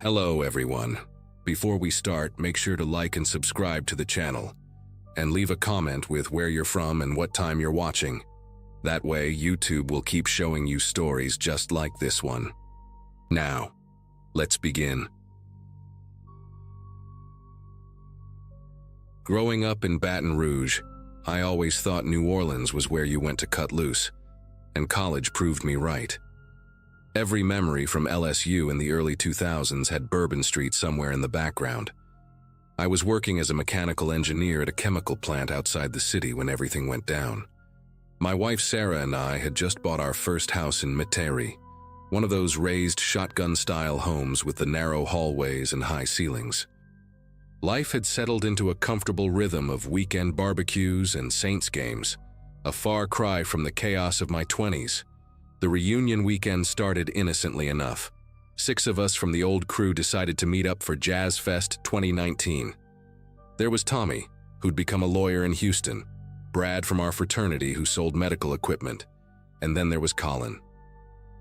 Hello everyone. Before we start, make sure to like and subscribe to the channel, and leave a comment with where you're from and what time you're watching. That way, YouTube will keep showing you stories just like this one. Now, let's begin. Growing up in Baton Rouge, I always thought New Orleans was where you went to cut loose, and college proved me right. Every memory from LSU in the early 2000s had Bourbon Street somewhere in the background. I was working as a mechanical engineer at a chemical plant outside the city when everything went down. My wife Sarah and I had just bought our first house in Metairie, one of those raised shotgun-style homes with the narrow hallways and high ceilings. Life had settled into a comfortable rhythm of weekend barbecues and Saints games, a far cry from the chaos of my 20s. The reunion weekend started innocently enough. 6 of us from the old crew decided to meet up for Jazz Fest 2019. There was Tommy, who'd become a lawyer in Houston, Brad from our fraternity who sold medical equipment, and then there was Colin.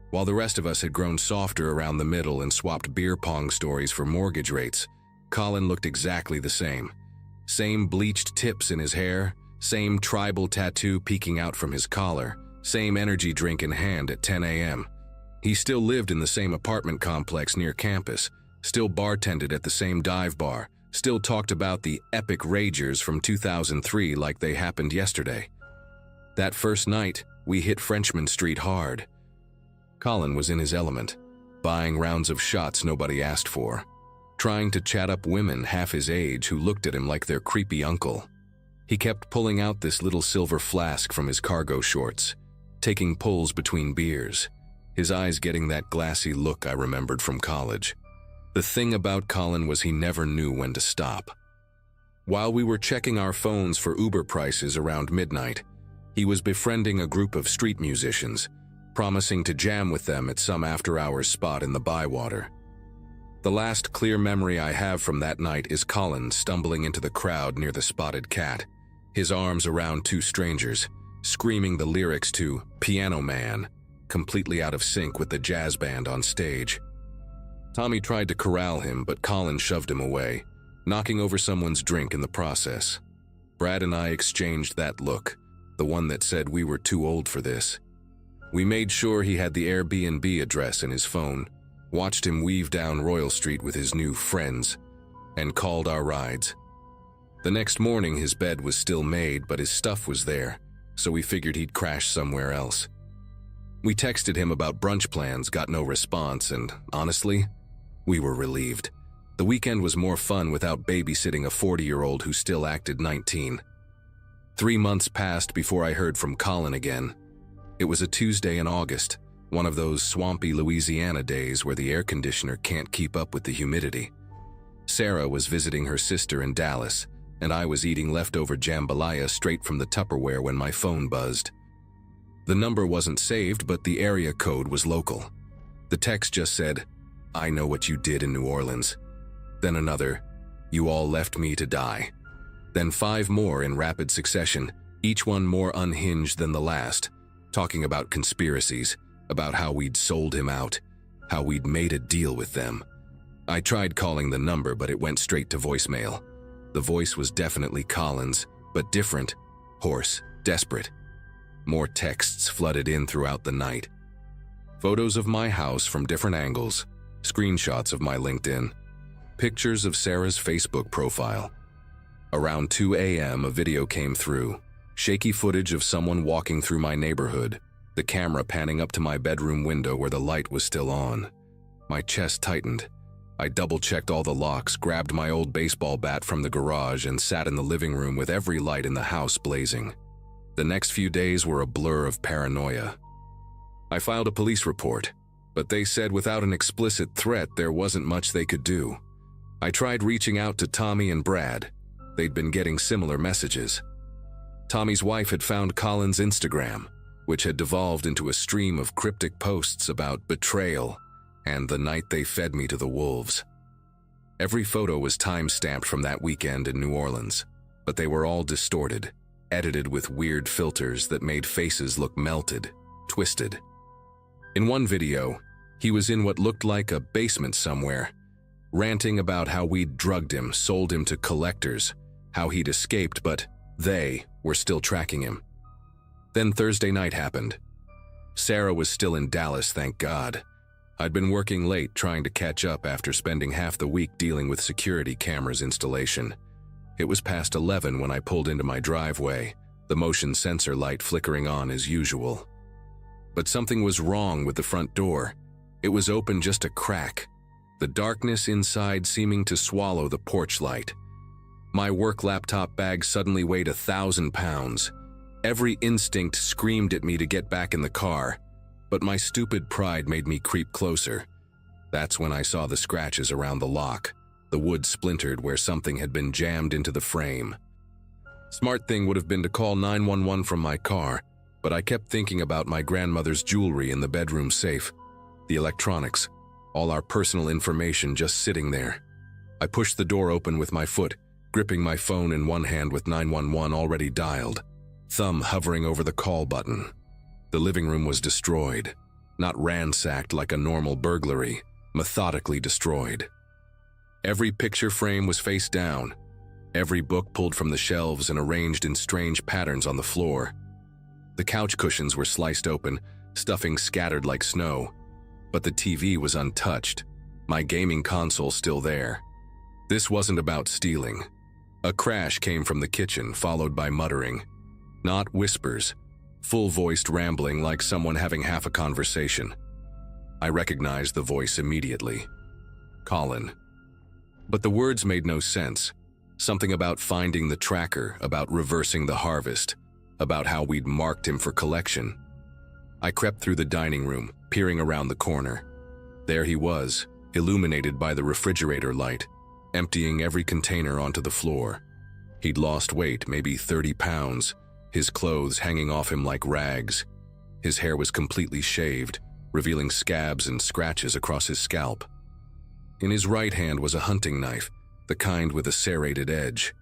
While the rest of us had grown softer around the middle and swapped beer pong stories for mortgage rates, Colin looked exactly the same. Same bleached tips in his hair, same tribal tattoo peeking out from his collar, same energy drink in hand at 10 a.m. He still lived in the same apartment complex near campus, still bartended at the same dive bar, still talked about the epic ragers from 2003 like they happened yesterday. That first night, we hit Frenchman Street hard. Colin was in his element, buying rounds of shots nobody asked for, trying to chat up women half his age who looked at him like their creepy uncle. He kept pulling out this little silver flask from his cargo shorts, taking pulls between beers, his eyes getting that glassy look I remembered from college. The thing about Colin was he never knew when to stop. While we were checking our phones for Uber prices around midnight, he was befriending a group of street musicians, promising to jam with them at some after-hours spot in the Bywater. The last clear memory I have from that night is Colin stumbling into the crowd near the Spotted Cat, his arms around 2 strangers, screaming the lyrics to Piano Man, completely out of sync with the jazz band on stage. Tommy tried to corral him, but Colin shoved him away, knocking over someone's drink in the process. Brad and I exchanged that look, the one that said we were too old for this. We made sure he had the Airbnb address in his phone, watched him weave down Royal Street with his new friends, and called our rides. The next morning his bed was still made, but his stuff was there, so we figured he'd crash somewhere else. We texted him about brunch plans, got no response, and honestly, we were relieved. The weekend was more fun without babysitting a 40-year-old who still acted 19. 3 months passed before I heard from Colin again. It was a Tuesday in August, one of those swampy Louisiana days where the air conditioner can't keep up with the humidity. Sarah was visiting her sister in Dallas, and I was eating leftover jambalaya straight from the Tupperware when my phone buzzed. The number wasn't saved, but the area code was local. The text just said, "I know what you did in New Orleans." Then another, "You all left me to die." Then 5 more in rapid succession, each one more unhinged than the last, talking about conspiracies, about how we'd sold him out, how we'd made a deal with them. I tried calling the number, but it went straight to voicemail. The voice was definitely Colin's, but different, hoarse, desperate. More texts flooded in throughout the night. Photos of my house from different angles, screenshots of my LinkedIn, pictures of Sarah's Facebook profile. Around 2 a.m. a video came through, shaky footage of someone walking through my neighborhood, the camera panning up to my bedroom window where the light was still on. My chest tightened. I double-checked all the locks, grabbed my old baseball bat from the garage, and sat in the living room with every light in the house blazing. The next few days were a blur of paranoia. I filed a police report, but they said without an explicit threat there wasn't much they could do. I tried reaching out to Tommy and Brad. They'd been getting similar messages. Tommy's wife had found Colin's Instagram, which had devolved into a stream of cryptic posts about betrayal and the night they fed me to the wolves. Every photo was time-stamped from that weekend in New Orleans, but they were all distorted, edited with weird filters that made faces look melted, twisted. In one video, he was in what looked like a basement somewhere, ranting about how we'd drugged him, sold him to collectors, how he'd escaped, but they were still tracking him. Then Thursday night happened. Sarah was still in Dallas, thank God. I'd been working late trying to catch up after spending half the week dealing with security cameras installation. It was past 11 when I pulled into my driveway, the motion sensor light flickering on as usual. But something was wrong with the front door. It was open just a crack, the darkness inside seeming to swallow the porch light. My work laptop bag suddenly weighed 1,000 pounds. Every instinct screamed at me to get back in the car, but my stupid pride made me creep closer. That's when I saw the scratches around the lock, the wood splintered where something had been jammed into the frame. Smart thing would have been to call 911 from my car, but I kept thinking about my grandmother's jewelry in the bedroom safe, the electronics, all our personal information just sitting there. I pushed the door open with my foot, gripping my phone in one hand with 911 already dialed, thumb hovering over the call button. The living room was destroyed, not ransacked like a normal burglary, methodically destroyed. Every picture frame was face down, every book pulled from the shelves and arranged in strange patterns on the floor. The couch cushions were sliced open, stuffing scattered like snow, but the TV was untouched, my gaming console still there. This wasn't about stealing. A crash came from the kitchen, followed by muttering. Not whispers, full-voiced rambling like someone having half a conversation. I recognized the voice immediately. Colin. But the words made no sense. Something about finding the tracker, about reversing the harvest, about how we'd marked him for collection. I crept through the dining room, peering around the corner. There he was, illuminated by the refrigerator light, emptying every container onto the floor. He'd lost weight, maybe 30 pounds, his clothes hanging off him like rags. His hair was completely shaved, revealing scabs and scratches across his scalp. In his right hand was a hunting knife, the kind with a serrated edge.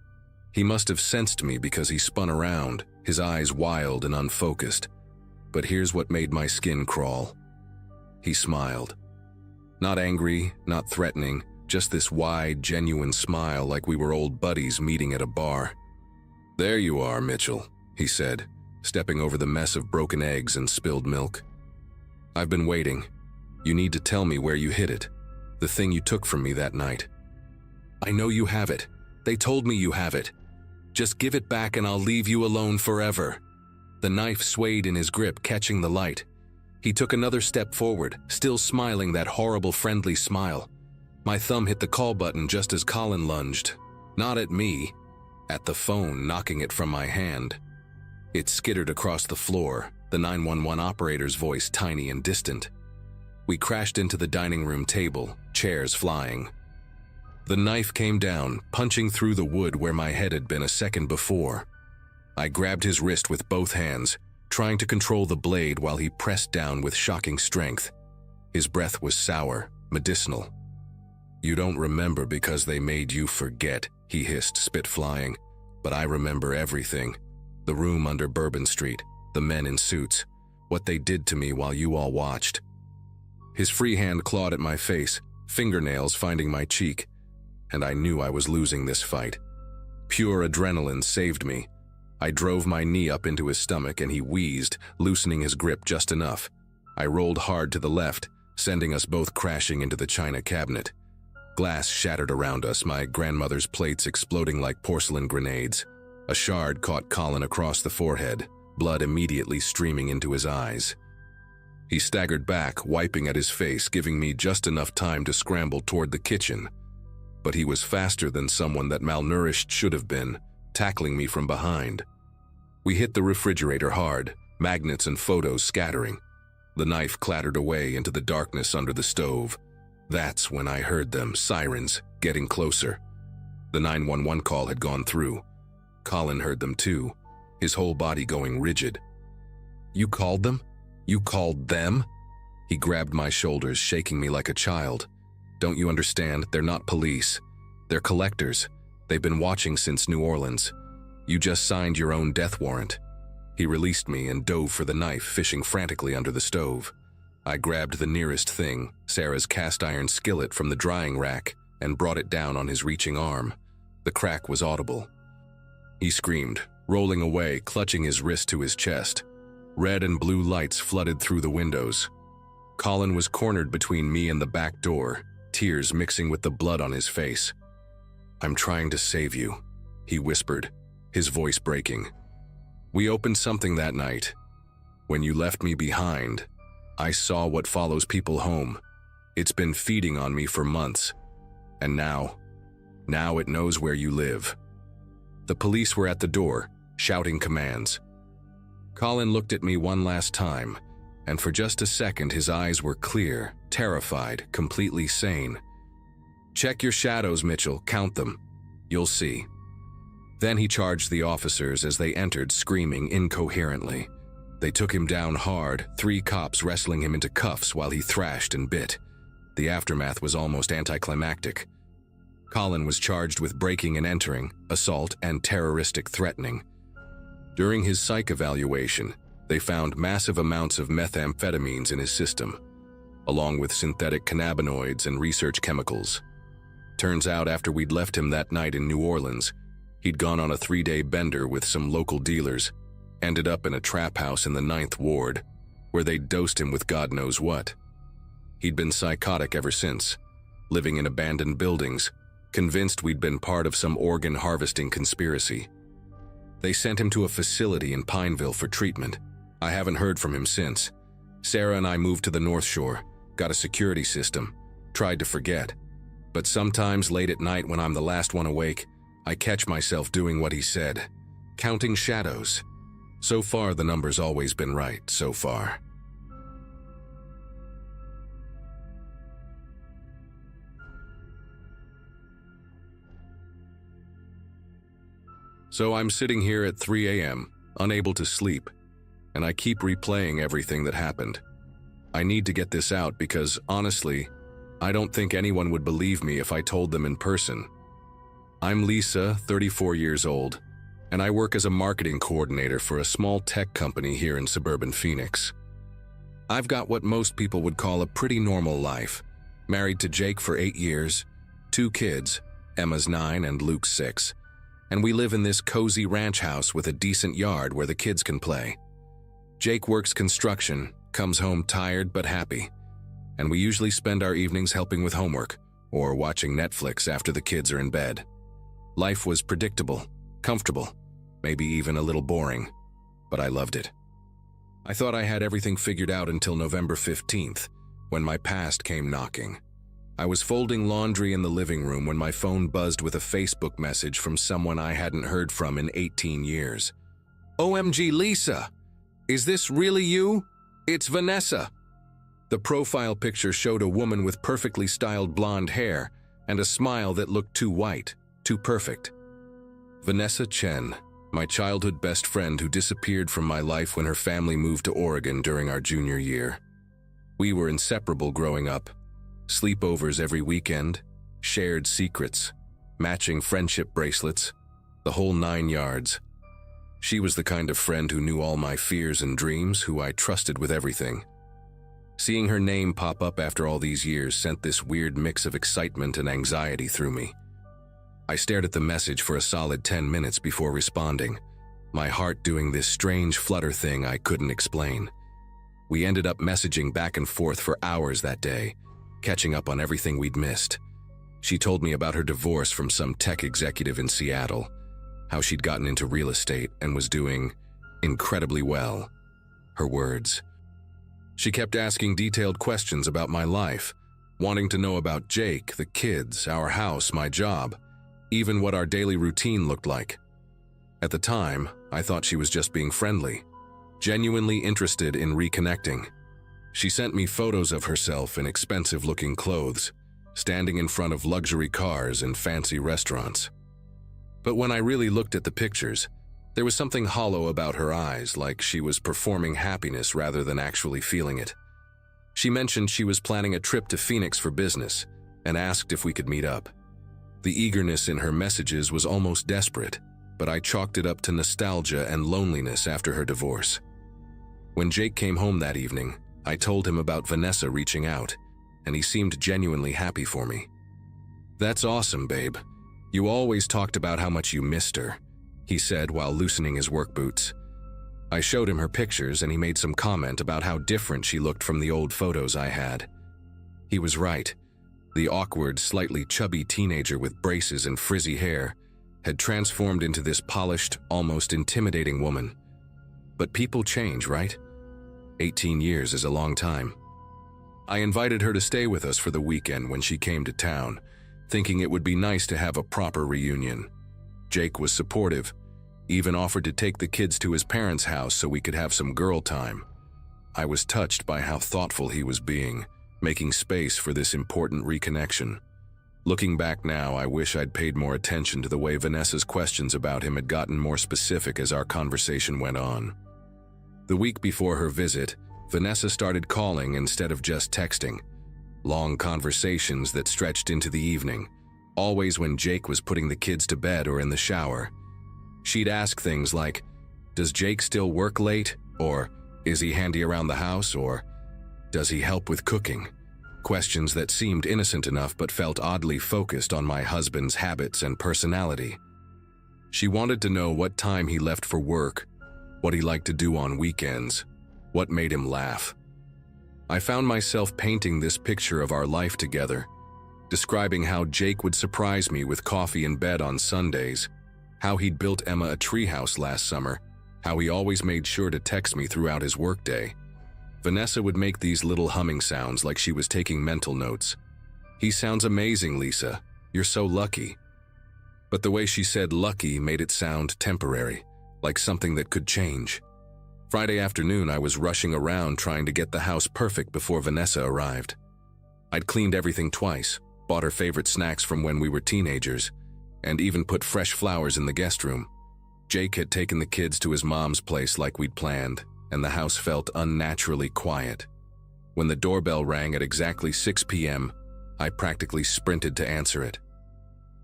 He must have sensed me because he spun around, his eyes wild and unfocused. But here's what made my skin crawl. He smiled. Not angry, not threatening, just this wide, genuine smile like we were old buddies meeting at a bar. "There you are, Mitchell," he said, stepping over the mess of broken eggs and spilled milk. "I've been waiting. You need to tell me where you hid it, the thing you took from me that night." "I know you have it. They told me you have it. Just give it back and I'll leave you alone forever." The knife swayed in his grip, catching the light. He took another step forward, still smiling that horrible friendly smile. My thumb hit the call button just as Colin lunged. Not at me, at the phone, knocking it from my hand. It skittered across the floor, the 911 operator's voice tiny and distant. We crashed into the dining room table, chairs flying. The knife came down, punching through the wood where my head had been a second before. I grabbed his wrist with both hands, trying to control the blade while he pressed down with shocking strength. His breath was sour, medicinal. "You don't remember because they made you forget," he hissed, spit flying. "But I remember everything. The room under Bourbon Street, the men in suits, what they did to me while you all watched." His free hand clawed at my face, fingernails finding my cheek, and I knew I was losing this fight. Pure adrenaline saved me. I drove my knee up into his stomach and he wheezed, loosening his grip just enough. I rolled hard to the left, sending us both crashing into the china cabinet. Glass shattered around us, my grandmother's plates exploding like porcelain grenades. A shard caught Colin across the forehead, blood immediately streaming into his eyes. He staggered back, wiping at his face, giving me just enough time to scramble toward the kitchen. But he was faster than someone that malnourished should have been, tackling me from behind. We hit the refrigerator hard, magnets and photos scattering. The knife clattered away into the darkness under the stove. That's when I heard them, sirens, getting closer. The 911 call had gone through. Colin heard them too, his whole body going rigid. "You called them? You called them?" He grabbed my shoulders, shaking me like a child. "Don't you understand? They're not police. They're collectors. They've been watching since New Orleans. You just signed your own death warrant." He released me and dove for the knife, fishing frantically under the stove. I grabbed the nearest thing, Sarah's cast iron skillet from the drying rack, and brought it down on his reaching arm. The crack was audible. He screamed, rolling away, clutching his wrist to his chest. Red and blue lights flooded through the windows. Colin was cornered between me and the back door, tears mixing with the blood on his face. "I'm trying to save you," he whispered, his voice breaking. "We opened something that night. When you left me behind, I saw what follows people home. It's been feeding on me for months. And now it knows where you live." The police were at the door, shouting commands. Colin looked at me one last time, and for just a second his eyes were clear, terrified, completely sane. "Check your shadows, Mitchell, count them. You'll see." Then he charged the officers as they entered, screaming incoherently. They took him down hard, 3 cops wrestling him into cuffs while he thrashed and bit. The aftermath was almost anticlimactic. Colin was charged with breaking and entering, assault, and terroristic threatening. During his psych evaluation, they found massive amounts of methamphetamines in his system, along with synthetic cannabinoids and research chemicals. Turns out after we'd left him that night in New Orleans, he'd gone on a 3-day bender with some local dealers, ended up in a trap house in the 9th Ward, where they'd dosed him with God knows what. He'd been psychotic ever since, living in abandoned buildings, convinced we'd been part of some organ harvesting conspiracy. They sent him to a facility in Pineville for treatment. I haven't heard from him since. Sarah and I moved to the North Shore, got a security system, tried to forget. But sometimes late at night when I'm the last one awake, I catch myself doing what he said, counting shadows. So far, the number's always been right, so far. So I'm sitting here at 3 a.m., unable to sleep, and I keep replaying everything that happened. I need to get this out because, honestly, I don't think anyone would believe me if I told them in person. I'm Lisa, 34 years old, and I work as a marketing coordinator for a small tech company here in suburban Phoenix. I've got what most people would call a pretty normal life. Married to Jake for 8 years, 2 kids, Emma's 9 and Luke's 6. And we live in this cozy ranch house with a decent yard where the kids can play. Jake works construction, comes home tired but happy, and we usually spend our evenings helping with homework or watching Netflix after the kids are in bed. Life was predictable, comfortable, maybe even a little boring, but I loved it. I thought I had everything figured out until November 15th, when my past came knocking. I was folding laundry in the living room when my phone buzzed with a Facebook message from someone I hadn't heard from in 18 years. "OMG, Lisa! Is this really you? It's Vanessa!" The profile picture showed a woman with perfectly styled blonde hair and a smile that looked too white, too perfect. Vanessa Chen, my childhood best friend who disappeared from my life when her family moved to Oregon during our junior year. We were inseparable growing up. Sleepovers every weekend, shared secrets, matching friendship bracelets, the whole 9 yards. She was the kind of friend who knew all my fears and dreams, who I trusted with everything. Seeing her name pop up after all these years sent this weird mix of excitement and anxiety through me. I stared at the message for a solid 10 minutes before responding, my heart doing this strange flutter thing I couldn't explain. We ended up messaging back and forth for hours that day, catching up on everything we'd missed. She told me about her divorce from some tech executive in Seattle, how she'd gotten into real estate and was doing incredibly well. Her words. She kept asking detailed questions about my life, wanting to know about Jake, the kids, our house, my job, even what our daily routine looked like. At the time, I thought she was just being friendly, genuinely interested in reconnecting. She sent me photos of herself in expensive-looking clothes, standing in front of luxury cars and fancy restaurants. But when I really looked at the pictures, there was something hollow about her eyes, like she was performing happiness rather than actually feeling it. She mentioned she was planning a trip to Phoenix for business and asked if we could meet up. The eagerness in her messages was almost desperate, but I chalked it up to nostalgia and loneliness after her divorce. When Jake came home that evening, I told him about Vanessa reaching out, and he seemed genuinely happy for me. "That's awesome, babe. You always talked about how much you missed her," he said while loosening his work boots. I showed him her pictures and he made some comment about how different she looked from the old photos I had. He was right. The awkward, slightly chubby teenager with braces and frizzy hair had transformed into this polished, almost intimidating woman. But people change, right? 18 years is a long time. I invited her to stay with us for the weekend when she came to town, thinking it would be nice to have a proper reunion. Jake was supportive, even offered to take the kids to his parents' house so we could have some girl time. I was touched by how thoughtful he was being, making space for this important reconnection. Looking back now, I wish I'd paid more attention to the way Vanessa's questions about him had gotten more specific as our conversation went on. The week before her visit, Vanessa started calling instead of just texting. Long conversations that stretched into the evening, always when Jake was putting the kids to bed or in the shower. She'd ask things like, "Does Jake still work late?" Or, "Is he handy around the house?" Or, "Does he help with cooking?" Questions that seemed innocent enough but felt oddly focused on my husband's habits and personality. She wanted to know what time he left for work, what he liked to do on weekends, what made him laugh. I found myself painting this picture of our life together, describing how Jake would surprise me with coffee in bed on Sundays, how he'd built Emma a treehouse last summer, how he always made sure to text me throughout his workday. Vanessa would make these little humming sounds like she was taking mental notes. "He sounds amazing, Lisa. You're so lucky." But the way she said lucky made it sound temporary, like something that could change. Friday afternoon, I was rushing around trying to get the house perfect before Vanessa arrived. I'd cleaned everything twice, bought her favorite snacks from when we were teenagers, and even put fresh flowers in the guest room. Jake had taken the kids to his mom's place like we'd planned, and the house felt unnaturally quiet. When the doorbell rang at exactly 6 p.m., I practically sprinted to answer it.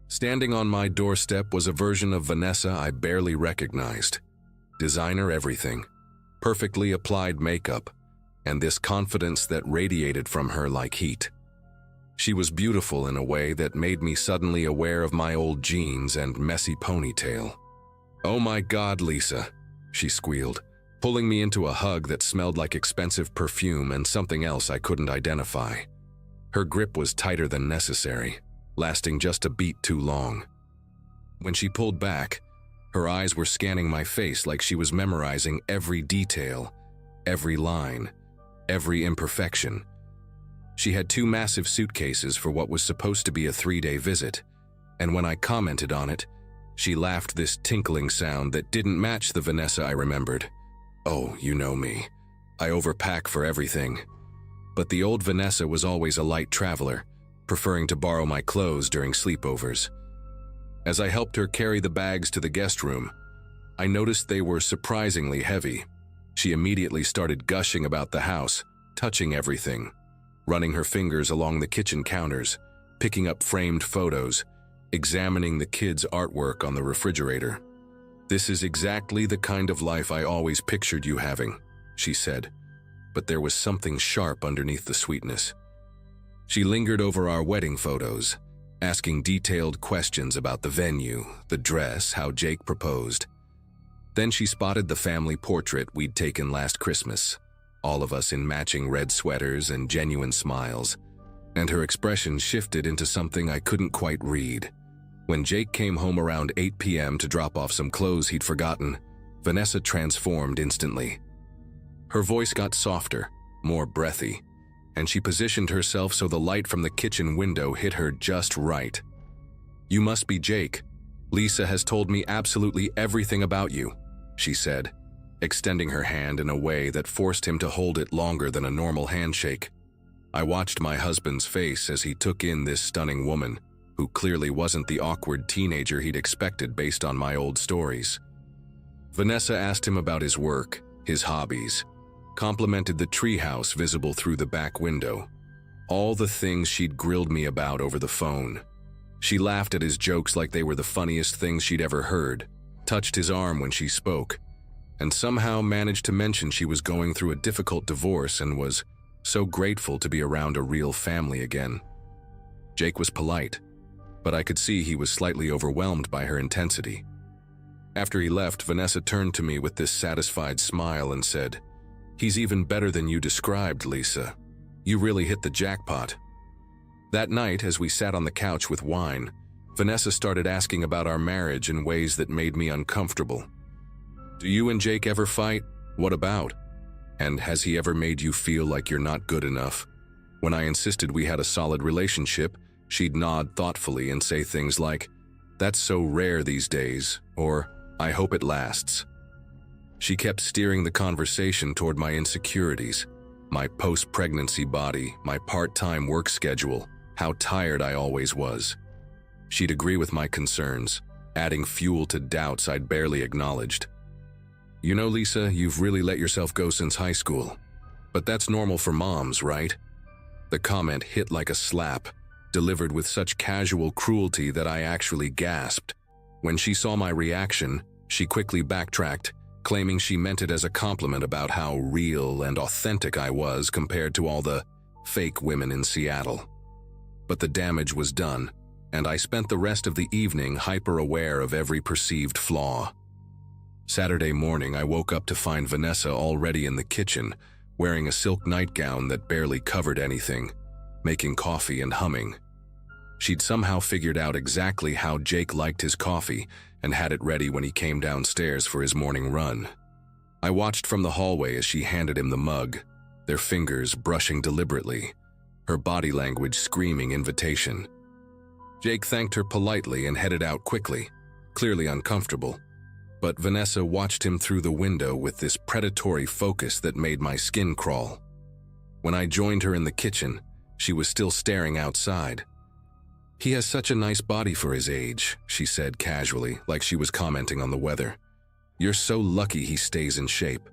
Standing on my doorstep was a version of Vanessa I barely recognized. Designer everything, perfectly applied makeup, and this confidence that radiated from her like heat. She was beautiful in a way that made me suddenly aware of my old jeans and messy ponytail. "Oh my God, Lisa," she squealed, pulling me into a hug that smelled like expensive perfume and something else I couldn't identify. Her grip was tighter than necessary, lasting just a beat too long. When she pulled back, her eyes were scanning my face like she was memorizing every detail, every line, every imperfection. She had 2 massive suitcases for what was supposed to be a 3-day visit, and when I commented on it, she laughed this tinkling sound that didn't match the Vanessa I remembered. Oh, you know me. I overpack for everything. But the old Vanessa was always a light traveler, preferring to borrow my clothes during sleepovers. As I helped her carry the bags to the guest room, I noticed they were surprisingly heavy. She immediately started gushing about the house, touching everything, running her fingers along the kitchen counters, picking up framed photos, examining the kids' artwork on the refrigerator. "This is exactly the kind of life I always pictured you having," she said, but there was something sharp underneath the sweetness. She lingered over our wedding photos, asking detailed questions about the venue, the dress, how Jake proposed. Then she spotted the family portrait we'd taken last Christmas, all of us in matching red sweaters and genuine smiles, and her expression shifted into something I couldn't quite read. When Jake came home around 8 p.m. to drop off some clothes he'd forgotten, Vanessa transformed instantly. Her voice got softer, more breathy, and she positioned herself so the light from the kitchen window hit her just right. "You must be Jake. Lisa has told me absolutely everything about you," she said, extending her hand in a way that forced him to hold it longer than a normal handshake. I watched my husband's face as he took in this stunning woman, who clearly wasn't the awkward teenager he'd expected based on my old stories. Vanessa asked him about his work, his hobbies, complimented the treehouse visible through the back window, all the things she'd grilled me about over the phone. She laughed at his jokes like they were the funniest things she'd ever heard, touched his arm when she spoke, and somehow managed to mention she was going through a difficult divorce and was so grateful to be around a real family again. Jake was polite, but I could see he was slightly overwhelmed by her intensity. After he left, Vanessa turned to me with this satisfied smile and said, "He's even better than you described, Lisa. You really hit the jackpot." That night, as we sat on the couch with wine, Vanessa started asking about our marriage in ways that made me uncomfortable. "Do you and Jake ever fight? What about? And has he ever made you feel like you're not good enough?" When I insisted we had a solid relationship, she'd nod thoughtfully and say things like, "That's so rare these days," or "I hope it lasts." She kept steering the conversation toward my insecurities, my post-pregnancy body, my part-time work schedule, how tired I always was. She'd agree with my concerns, adding fuel to doubts I'd barely acknowledged. "You know, Lisa, you've really let yourself go since high school. But that's normal for moms, right?" The comment hit like a slap, delivered with such casual cruelty that I actually gasped. When she saw my reaction, she quickly backtracked, claiming she meant it as a compliment about how real and authentic I was compared to all the fake women in Seattle. But the damage was done, and I spent the rest of the evening hyper-aware of every perceived flaw. Saturday morning, I woke up to find Vanessa already in the kitchen, wearing a silk nightgown that barely covered anything, making coffee and humming. She'd somehow figured out exactly how Jake liked his coffee and had it ready when he came downstairs for his morning run. I watched from the hallway as she handed him the mug, their fingers brushing deliberately, her body language screaming invitation. Jake thanked her politely and headed out quickly, clearly uncomfortable. But Vanessa watched him through the window with this predatory focus that made my skin crawl. When I joined her in the kitchen, she was still staring outside. "He has such a nice body for his age," she said casually, like she was commenting on the weather. "You're so lucky he stays in shape.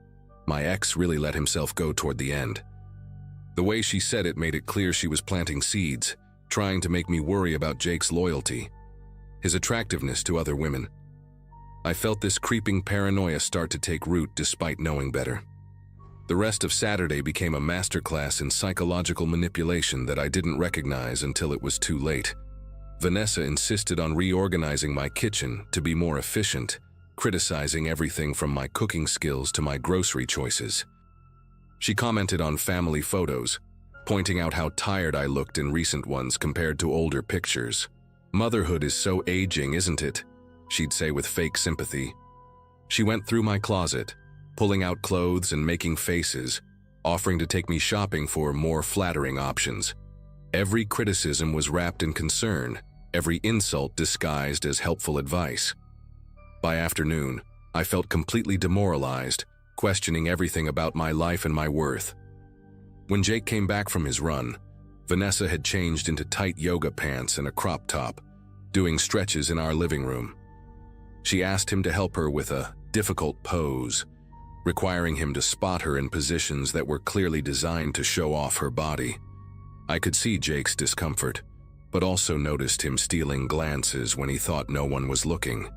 My ex really let himself go toward the end." The way she said it made it clear she was planting seeds, trying to make me worry about Jake's loyalty, his attractiveness to other women. I felt this creeping paranoia start to take root despite knowing better. The rest of Saturday became a masterclass in psychological manipulation that I didn't recognize until it was too late. Vanessa insisted on reorganizing my kitchen to be more efficient, criticizing everything from my cooking skills to my grocery choices. She commented on family photos, pointing out how tired I looked in recent ones compared to older pictures. "Motherhood is so aging, isn't it?" she'd say with fake sympathy. She went through my closet, pulling out clothes and making faces, offering to take me shopping for more flattering options. Every criticism was wrapped in concern, every insult disguised as helpful advice. By afternoon, I felt completely demoralized, questioning everything about my life and my worth. When Jake came back from his run, Vanessa had changed into tight yoga pants and a crop top, doing stretches in our living room. She asked him to help her with a difficult pose, requiring him to spot her in positions that were clearly designed to show off her body. I could see Jake's discomfort, but also noticed him stealing glances when he thought no one was looking.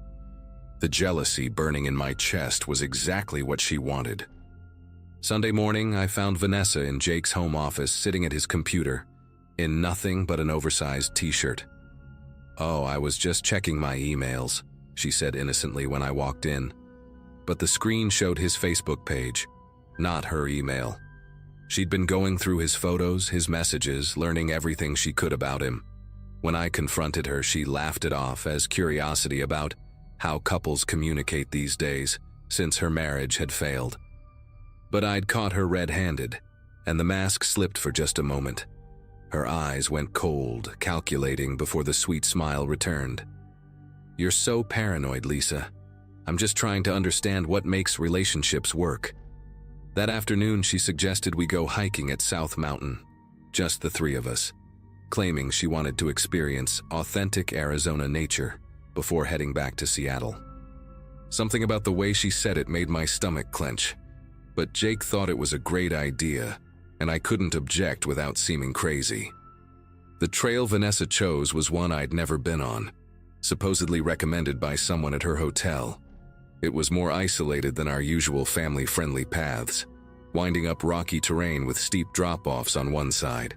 The jealousy burning in my chest was exactly what she wanted. Sunday morning, I found Vanessa in Jake's home office sitting at his computer, in nothing but an oversized t-shirt. "Oh, I was just checking my emails," she said innocently when I walked in. But the screen showed his Facebook page, not her email. She'd been going through his photos, his messages, learning everything she could about him. When I confronted her, she laughed it off as curiosity about how couples communicate these days, since her marriage had failed. But I'd caught her red-handed, and the mask slipped for just a moment. Her eyes went cold, calculating before the sweet smile returned. "You're so paranoid, Lisa. I'm just trying to understand what makes relationships work." That afternoon, she suggested we go hiking at South Mountain, just the three of us, claiming she wanted to experience authentic Arizona nature before heading back to Seattle. Something about the way she said it made my stomach clench, but Jake thought it was a great idea, and I couldn't object without seeming crazy. The trail Vanessa chose was one I'd never been on, supposedly recommended by someone at her hotel. It was more isolated than our usual family-friendly paths, winding up rocky terrain with steep drop-offs on one side.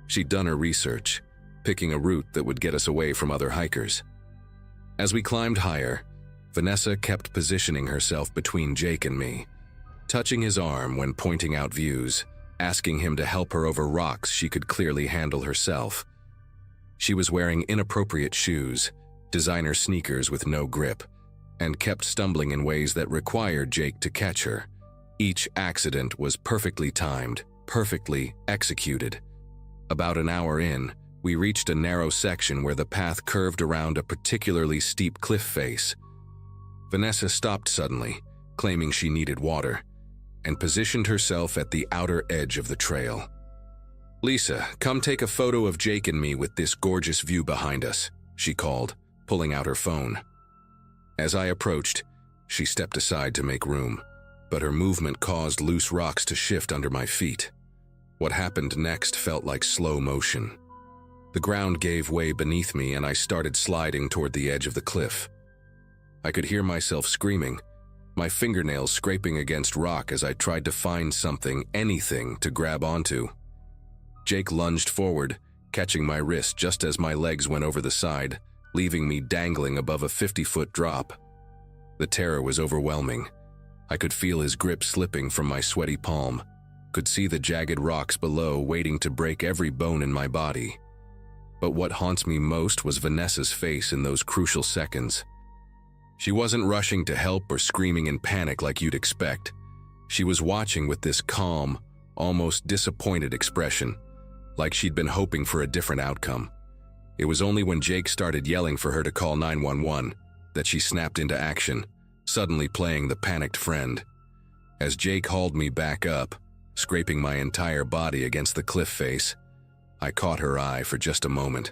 She'd done her research, picking a route that would get us away from other hikers. As we climbed higher, Vanessa kept positioning herself between Jake and me, touching his arm when pointing out views, asking him to help her over rocks she could clearly handle herself. She was wearing inappropriate shoes, designer sneakers with no grip, and kept stumbling in ways that required Jake to catch her. Each accident was perfectly timed, perfectly executed. About an hour in, we reached a narrow section where the path curved around a particularly steep cliff face. Vanessa stopped suddenly, claiming she needed water, and positioned herself at the outer edge of the trail. "Lisa, come take a photo of Jake and me with this gorgeous view behind us," she called, pulling out her phone. As I approached, she stepped aside to make room, but her movement caused loose rocks to shift under my feet. What happened next felt like slow motion. The ground gave way beneath me and I started sliding toward the edge of the cliff. I could hear myself screaming, my fingernails scraping against rock as I tried to find something, anything, to grab onto. Jake lunged forward, catching my wrist just as my legs went over the side, leaving me dangling above a 50-foot drop. The terror was overwhelming. I could feel his grip slipping from my sweaty palm, could see the jagged rocks below waiting to break every bone in my body. But what haunts me most was Vanessa's face in those crucial seconds. She wasn't rushing to help or screaming in panic like you'd expect. She was watching with this calm, almost disappointed expression, like she'd been hoping for a different outcome. It was only when Jake started yelling for her to call 911 that she snapped into action, suddenly playing the panicked friend. As Jake hauled me back up, scraping my entire body against the cliff face, I caught her eye for just a moment.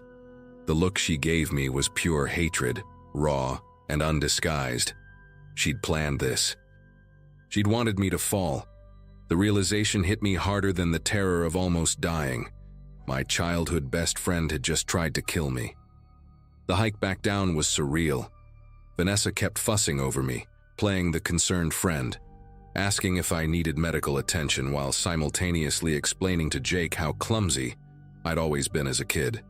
The look she gave me was pure hatred, raw and undisguised. She'd planned this. She'd wanted me to fall. The realization hit me harder than the terror of almost dying. My childhood best friend had just tried to kill me. The hike back down was surreal. Vanessa kept fussing over me, playing the concerned friend, asking if I needed medical attention while simultaneously explaining to Jake how clumsy I'd always been as a kid.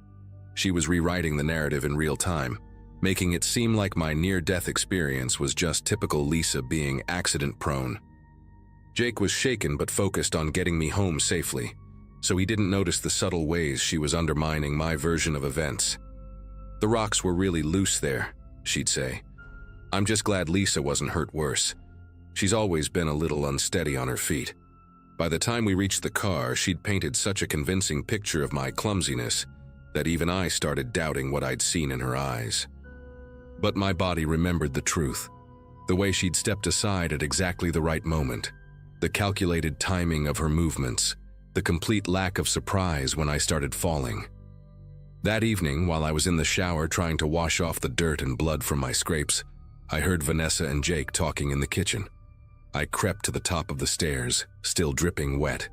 She was rewriting the narrative in real time, making it seem like my near-death experience was just typical Lisa being accident-prone. Jake was shaken but focused on getting me home safely, so he didn't notice the subtle ways she was undermining my version of events. "The rocks were really loose there," she'd say. "I'm just glad Lisa wasn't hurt worse. She's always been a little unsteady on her feet." By the time we reached the car, she'd painted such a convincing picture of my clumsiness that even I started doubting what I'd seen in her eyes. But my body remembered the truth. The way she'd stepped aside at exactly the right moment, the calculated timing of her movements, the complete lack of surprise when I started falling. That evening, while I was in the shower trying to wash off the dirt and blood from my scrapes, I heard Vanessa and Jake talking in the kitchen. I crept to the top of the stairs, still dripping wet,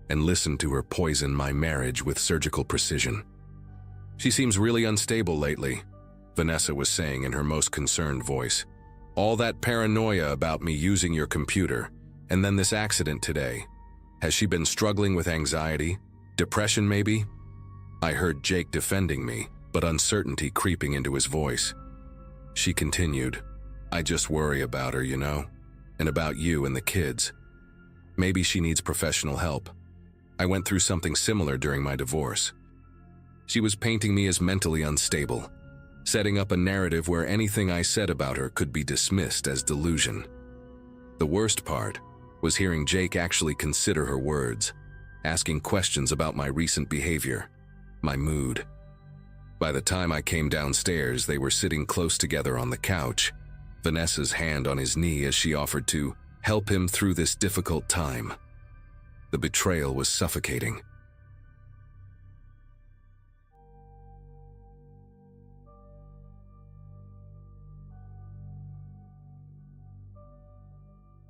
and listened to her poison my marriage with surgical precision. "She seems really unstable lately," Vanessa was saying in her most concerned voice. "All that paranoia about me using your computer, and then this accident today. Has she been struggling with anxiety? Depression, maybe?" I heard Jake defending me, but uncertainty creeping into his voice. She continued, "I just worry about her, you know, and about you and the kids. Maybe she needs professional help. I went through something similar during my divorce." She was painting me as mentally unstable, setting up a narrative where anything I said about her could be dismissed as delusion. The worst part was hearing Jake actually consider her words, asking questions about my recent behavior, my mood. By the time I came downstairs, they were sitting close together on the couch, Vanessa's hand on his knee as she offered to help him through this difficult time. The betrayal was suffocating.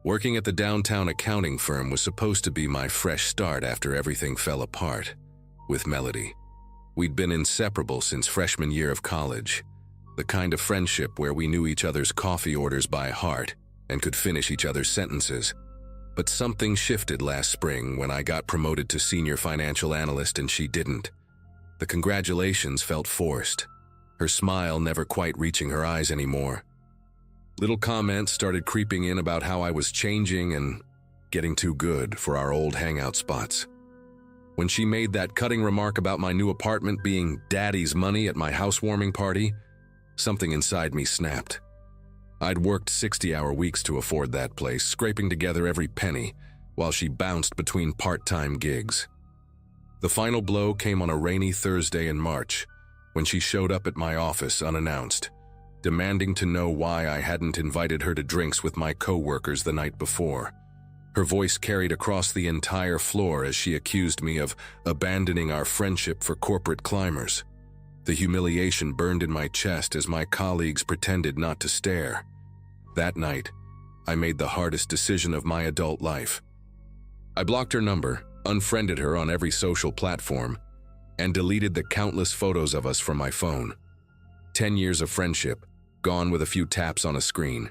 Working at the downtown accounting firm was supposed to be my fresh start after everything fell apart. With Melody, we'd been inseparable since freshman year of college, the kind of friendship where we knew each other's coffee orders by heart and could finish each other's sentences. But something shifted last spring when I got promoted to senior financial analyst and she didn't. The congratulations felt forced, her smile never quite reaching her eyes anymore. Little comments started creeping in about how I was changing and getting too good for our old hangout spots. When she made that cutting remark about my new apartment being daddy's money at my housewarming party, something inside me snapped. I'd worked 60-hour weeks to afford that place, scraping together every penny, while she bounced between part-time gigs. The final blow came on a rainy Thursday in March, when she showed up at my office unannounced, demanding to know why I hadn't invited her to drinks with my co-workers the night before. Her voice carried across the entire floor as she accused me of abandoning our friendship for corporate climbers. The humiliation burned in my chest as my colleagues pretended not to stare. That night, I made the hardest decision of my adult life. I blocked her number, unfriended her on every social platform, and deleted the countless photos of us from my phone. 10 years of friendship, gone with a few taps on a screen.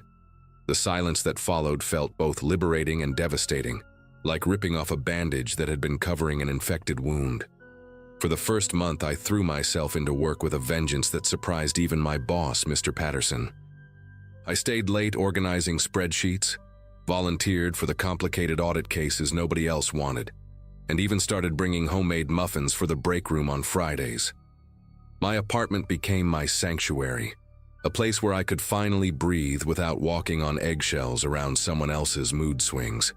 The silence that followed felt both liberating and devastating, like ripping off a bandage that had been covering an infected wound. For the first month, I threw myself into work with a vengeance that surprised even my boss, Mr. Patterson. I stayed late organizing spreadsheets, volunteered for the complicated audit cases nobody else wanted, and even started bringing homemade muffins for the break room on Fridays. My apartment became my sanctuary, a place where I could finally breathe without walking on eggshells around someone else's mood swings.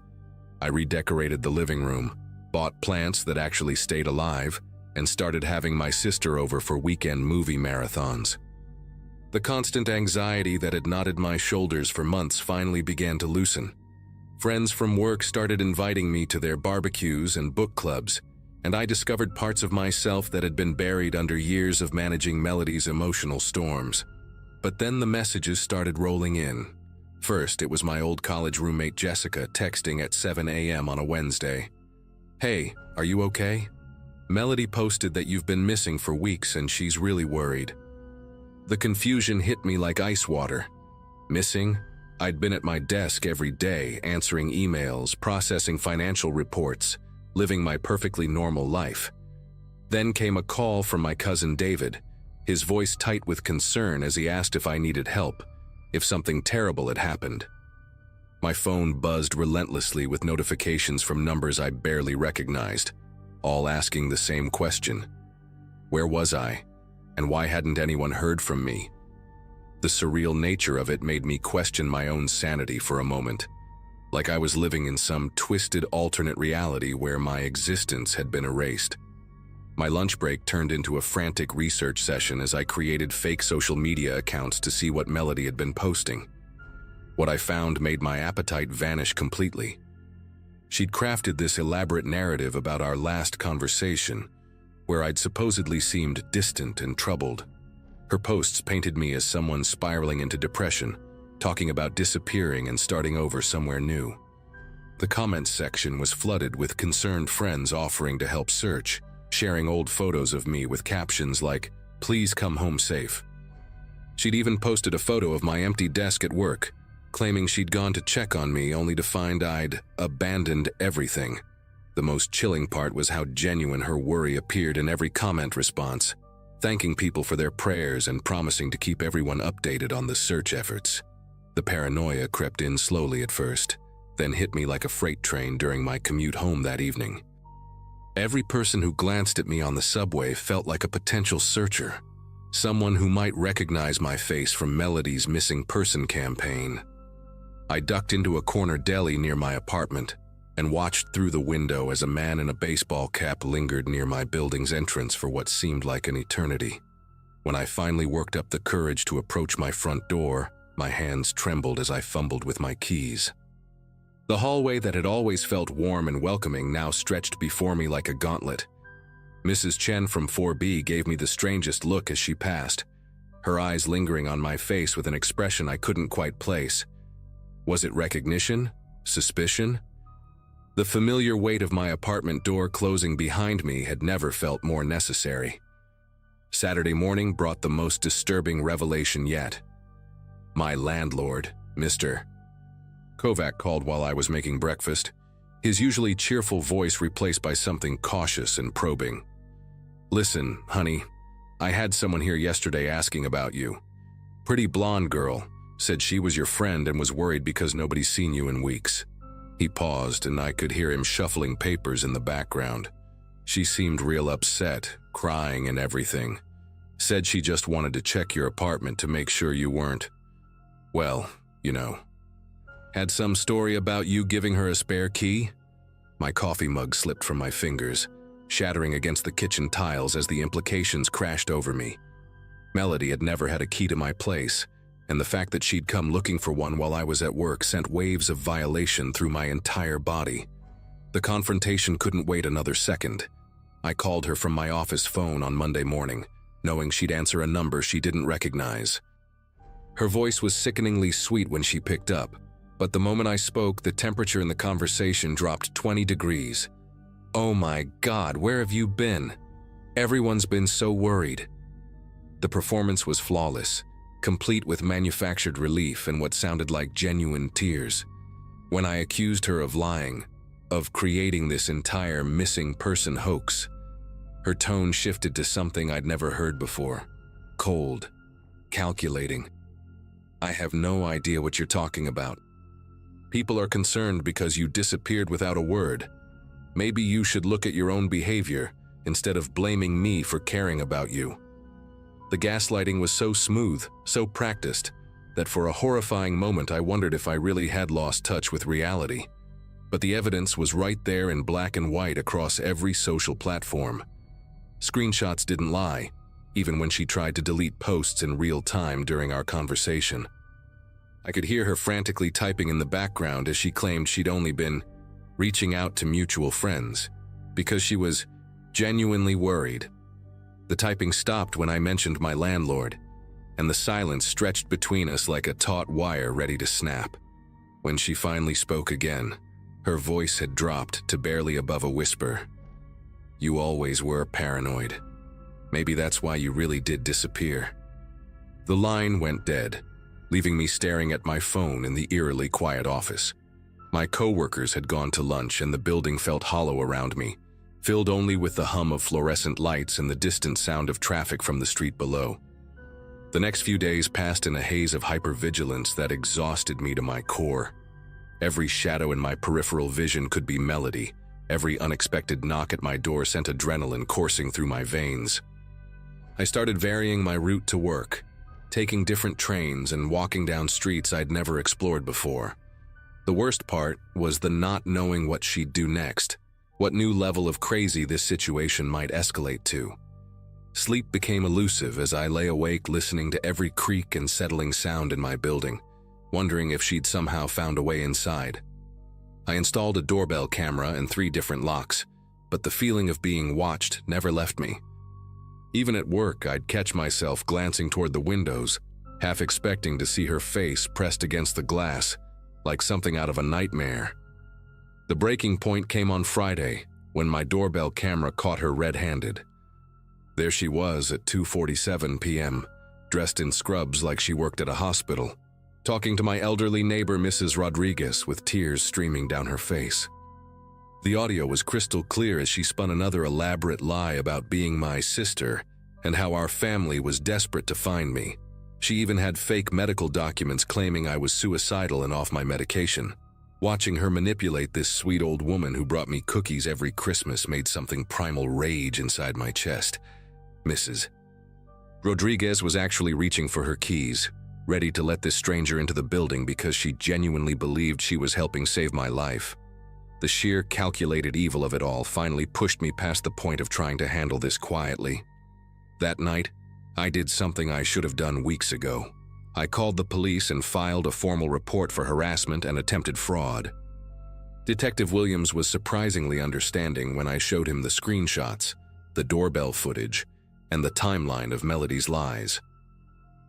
I redecorated the living room, bought plants that actually stayed alive, and started having my sister over for weekend movie marathons. The constant anxiety that had knotted my shoulders for months finally began to loosen. Friends from work started inviting me to their barbecues and book clubs, and I discovered parts of myself that had been buried under years of managing Melody's emotional storms. But then the messages started rolling in. First, it was my old college roommate Jessica texting at 7 a.m. on a Wednesday. "Hey, are you okay? Melody posted that you've been missing for weeks and she's really worried." The confusion hit me like ice water. Missing? I'd been at my desk every day, answering emails, processing financial reports, living my perfectly normal life. Then came a call from my cousin David, his voice tight with concern as he asked if I needed help, if something terrible had happened. My phone buzzed relentlessly with notifications from numbers I barely recognized, all asking the same question. Where was I? And why hadn't anyone heard from me? The surreal nature of it made me question my own sanity for a moment, like I was living in some twisted alternate reality where my existence had been erased. My lunch break turned into a frantic research session as I created fake social media accounts to see what Melody had been posting. What I found made my appetite vanish completely. She'd crafted this elaborate narrative about our last conversation, where I'd supposedly seemed distant and troubled. Her posts painted me as someone spiraling into depression, talking about disappearing and starting over somewhere new. The comments section was flooded with concerned friends offering to help search, sharing old photos of me with captions like, "Please come home safe." She'd even posted a photo of my empty desk at work, claiming she'd gone to check on me only to find I'd abandoned everything. The most chilling part was how genuine her worry appeared in every comment response, thanking people for their prayers and promising to keep everyone updated on the search efforts. The paranoia crept in slowly at first, then hit me like a freight train during my commute home that evening. Every person who glanced at me on the subway felt like a potential searcher, someone who might recognize my face from Melody's missing person campaign. I ducked into a corner deli near my apartment and watched through the window as a man in a baseball cap lingered near my building's entrance for what seemed like an eternity. When I finally worked up the courage to approach my front door, my hands trembled as I fumbled with my keys. The hallway that had always felt warm and welcoming now stretched before me like a gauntlet. Mrs. Chen from 4B gave me the strangest look as she passed, her eyes lingering on my face with an expression I couldn't quite place. Was it recognition? Suspicion? The familiar weight of my apartment door closing behind me had never felt more necessary. Saturday morning brought the most disturbing revelation yet. My landlord, Mr. Kovac, called while I was making breakfast, his usually cheerful voice replaced by something cautious and probing. Listen, honey, I had someone here yesterday asking about you. Pretty blonde girl, said she was your friend and was worried because nobody's seen you in weeks. He paused and I could hear him shuffling papers in the background. She seemed real upset, crying and everything. Said she just wanted to check your apartment to make sure you weren't, well, you know. Had some story about you giving her a spare key? My coffee mug slipped from my fingers, shattering against the kitchen tiles as the implications crashed over me. Melody had never had a key to my place, and the fact that she'd come looking for one while I was at work sent waves of violation through my entire body. The confrontation couldn't wait another second. I called her from my office phone on Monday morning, knowing she'd answer a number she didn't recognize. Her voice was sickeningly sweet when she picked up, but the moment I spoke, the temperature in the conversation dropped 20 degrees. Oh my God, where have you been? Everyone's been so worried. The performance was flawless, complete with manufactured relief and what sounded like genuine tears. When I accused her of lying, of creating this entire missing person hoax, her tone shifted to something I'd never heard before. Cold, calculating. I have no idea what you're talking about. People are concerned because you disappeared without a word. Maybe you should look at your own behavior instead of blaming me for caring about you. The gaslighting was so smooth, so practiced, that for a horrifying moment I wondered if I really had lost touch with reality. But the evidence was right there in black and white across every social platform. Screenshots didn't lie, even when she tried to delete posts in real time during our conversation. I could hear her frantically typing in the background as she claimed she'd only been reaching out to mutual friends because she was genuinely worried. The typing stopped when I mentioned my landlord, and the silence stretched between us like a taut wire ready to snap. When she finally spoke again, her voice had dropped to barely above a whisper. You always were paranoid. Maybe that's why you really did disappear. The line went dead, leaving me staring at my phone in the eerily quiet office. My coworkers had gone to lunch and the building felt hollow around me, filled only with the hum of fluorescent lights and the distant sound of traffic from the street below. The next few days passed in a haze of hypervigilance that exhausted me to my core. Every shadow in my peripheral vision could be Melody. Every unexpected knock at my door sent adrenaline coursing through my veins. I started varying my route to work, taking different trains and walking down streets I'd never explored before. The worst part was the not knowing what she'd do next, what new level of crazy this situation might escalate to. Sleep became elusive as I lay awake listening to every creak and settling sound in my building, wondering if she'd somehow found a way inside. I installed a doorbell camera and 3 different locks, but the feeling of being watched never left me. Even at work, I'd catch myself glancing toward the windows, half expecting to see her face pressed against the glass, like something out of a nightmare. The breaking point came on Friday, when my doorbell camera caught her red-handed. There she was at 2:47 p.m., dressed in scrubs like she worked at a hospital, talking to my elderly neighbor Mrs. Rodriguez with tears streaming down her face. The audio was crystal clear as she spun another elaborate lie about being my sister and how our family was desperate to find me. She even had fake medical documents claiming I was suicidal and off my medication. Watching her manipulate this sweet old woman who brought me cookies every Christmas made something primal rage inside my chest. Mrs. Rodriguez was actually reaching for her keys, ready to let this stranger into the building because she genuinely believed she was helping save my life. The sheer calculated evil of it all finally pushed me past the point of trying to handle this quietly. That night, I did something I should have done weeks ago. I called the police and filed a formal report for harassment and attempted fraud. Detective Williams was surprisingly understanding when I showed him the screenshots, the doorbell footage, and the timeline of Melody's lies.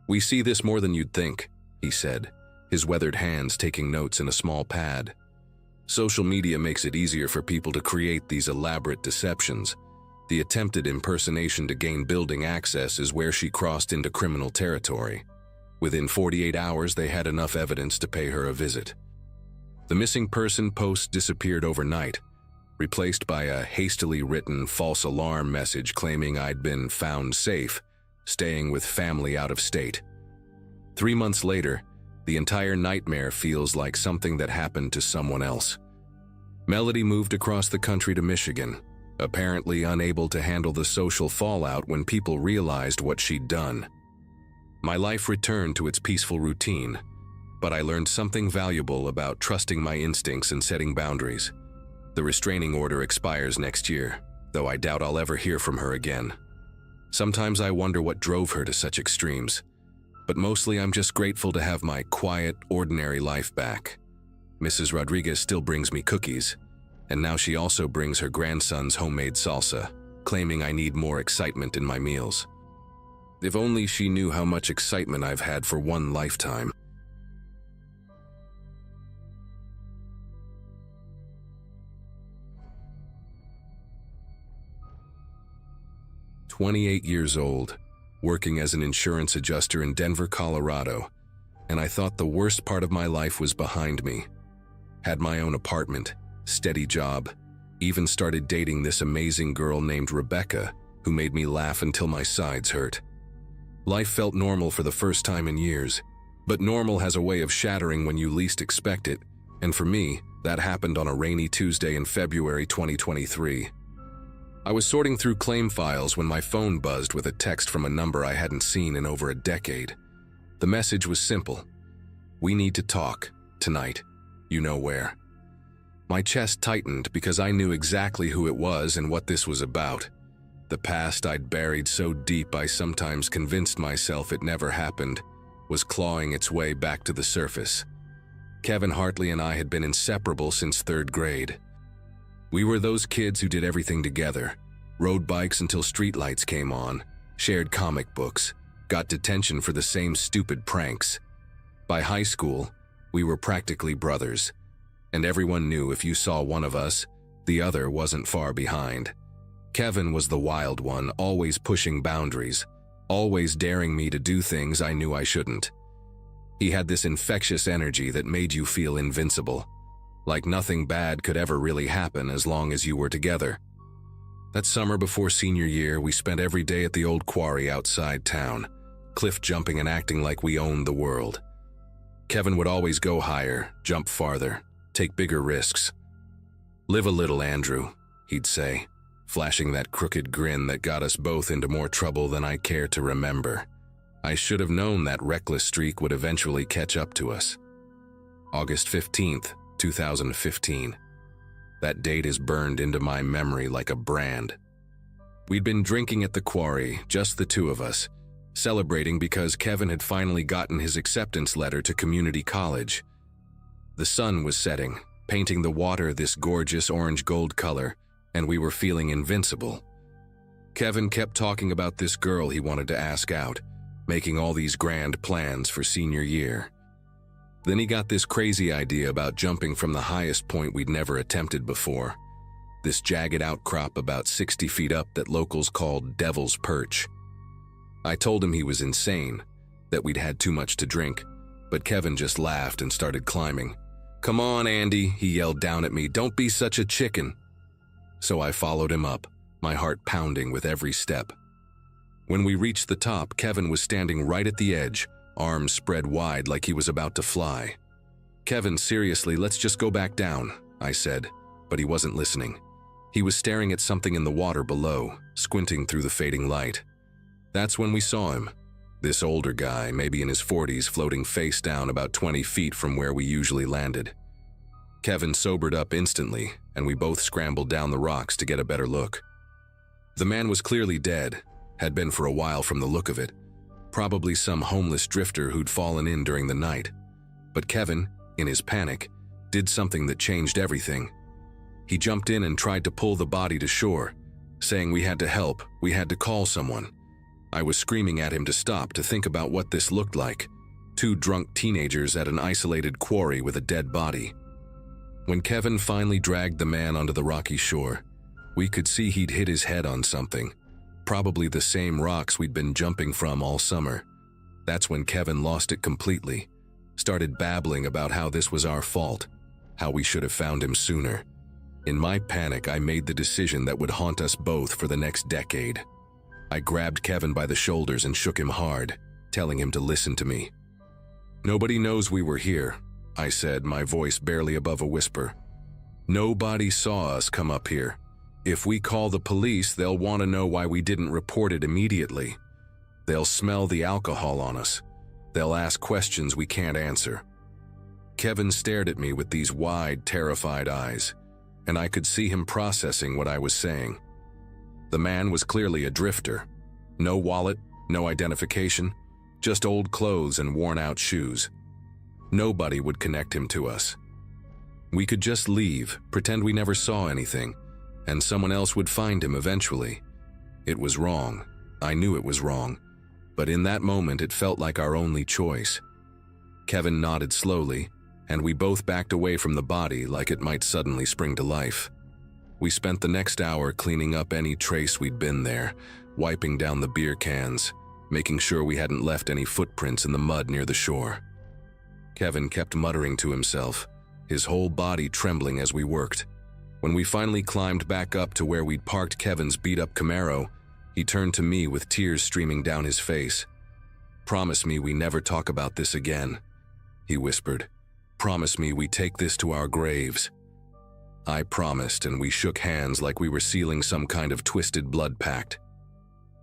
We see this more than you'd think, he said, his weathered hands taking notes in a small pad. Social media makes it easier for people to create these elaborate deceptions. The attempted impersonation to gain building access is where she crossed into criminal territory. Within 48 hours, they had enough evidence to pay her a visit. The missing person post disappeared overnight, replaced by a hastily written false alarm message claiming I'd been found safe, staying with family out of state. 3 months later, the entire nightmare feels like something that happened to someone else. Melody moved across the country to Michigan, apparently unable to handle the social fallout when people realized what she'd done. My life returned to its peaceful routine, but I learned something valuable about trusting my instincts and setting boundaries. The restraining order expires next year, though I doubt I'll ever hear from her again. Sometimes I wonder what drove her to such extremes, but mostly I'm just grateful to have my quiet, ordinary life back. Mrs. Rodriguez still brings me cookies, and now she also brings her grandson's homemade salsa, claiming I need more excitement in my meals. If only she knew how much excitement I've had for one lifetime. "28 years old, working as an insurance adjuster in Denver, Colorado, and I thought the worst part of my life was behind me. Had my own apartment, steady job, even started dating this amazing girl named Rebecca, who made me laugh until my sides hurt. Life felt normal for the first time in years, but normal has a way of shattering when you least expect it, and for me, that happened on a rainy Tuesday in February 2023. I was sorting through claim files when my phone buzzed with a text from a number I hadn't seen in over a decade. The message was simple: "We need to talk, tonight. You know where." My chest tightened because I knew exactly who it was and what this was about. The past I'd buried so deep I sometimes convinced myself it never happened was clawing its way back to the surface. Kevin Hartley and I had been inseparable since 3rd grade. We were those kids who did everything together, rode bikes until streetlights came on, shared comic books, got detention for the same stupid pranks. By high school, we were practically brothers, and everyone knew if you saw one of us, the other wasn't far behind. Kevin was the wild one, always pushing boundaries, always daring me to do things I knew I shouldn't. He had this infectious energy that made you feel invincible, like nothing bad could ever really happen as long as you were together. That summer before senior year, we spent every day at the old quarry outside town, cliff jumping and acting like we owned the world. Kevin would always go higher, jump farther, take bigger risks. "Live a little, Andrew," he'd say, flashing that crooked grin that got us both into more trouble than I care to remember. I should have known that reckless streak would eventually catch up to us. August 15th, 2015. That date is burned into my memory like a brand. We'd been drinking at the quarry, just the two of us, celebrating because Kevin had finally gotten his acceptance letter to community college. The sun was setting, painting the water this gorgeous orange-gold color, and we were feeling invincible. Kevin kept talking about this girl he wanted to ask out, making all these grand plans for senior year. Then he got this crazy idea about jumping from the highest point we'd never attempted before, this jagged outcrop about 60 feet up that locals called Devil's Perch. I told him he was insane, that we'd had too much to drink, but Kevin just laughed and started climbing. "Come on, Andy," he yelled down at me, "don't be such a chicken." So I followed him up, my heart pounding with every step. When we reached the top, Kevin was standing right at the edge, arms spread wide like he was about to fly. "Kevin, seriously, let's just go back down," I said, but he wasn't listening. He was staring at something in the water below, squinting through the fading light. That's when we saw him. This older guy, maybe in his 40s, floating face down about 20 feet from where we usually landed. Kevin sobered up instantly, and we both scrambled down the rocks to get a better look. The man was clearly dead, had been for a while from the look of it, probably some homeless drifter who'd fallen in during the night. But Kevin, in his panic, did something that changed everything. He jumped in and tried to pull the body to shore, saying we had to help, we had to call someone. I was screaming at him to stop, to think about what this looked like. 2 drunk teenagers at an isolated quarry with a dead body. When Kevin finally dragged the man onto the rocky shore, we could see he'd hit his head on something, probably the same rocks we'd been jumping from all summer. That's when Kevin lost it completely, started babbling about how this was our fault, how we should have found him sooner. In my panic, I made the decision that would haunt us both for the next decade. I grabbed Kevin by the shoulders and shook him hard, telling him to listen to me. "Nobody knows we were here," I said, my voice barely above a whisper. "Nobody saw us come up here. If we call the police, they'll want to know why we didn't report it immediately. They'll smell the alcohol on us. They'll ask questions we can't answer." Kevin stared at me with these wide, terrified eyes, and I could see him processing what I was saying. The man was clearly a drifter. No wallet, no identification, just old clothes and worn-out shoes. Nobody would connect him to us. We could just leave, pretend we never saw anything, and someone else would find him eventually. It was wrong. I knew it was wrong, but in that moment it felt like our only choice. Kevin nodded slowly, and we both backed away from the body like it might suddenly spring to life. We spent the next hour cleaning up any trace we'd been there, wiping down the beer cans, making sure we hadn't left any footprints in the mud near the shore. Kevin kept muttering to himself, his whole body trembling as we worked. When we finally climbed back up to where we'd parked Kevin's beat-up Camaro, he turned to me with tears streaming down his face. "Promise me we never talk about this again," he whispered. "Promise me we take this to our graves." I promised, and we shook hands like we were sealing some kind of twisted blood pact.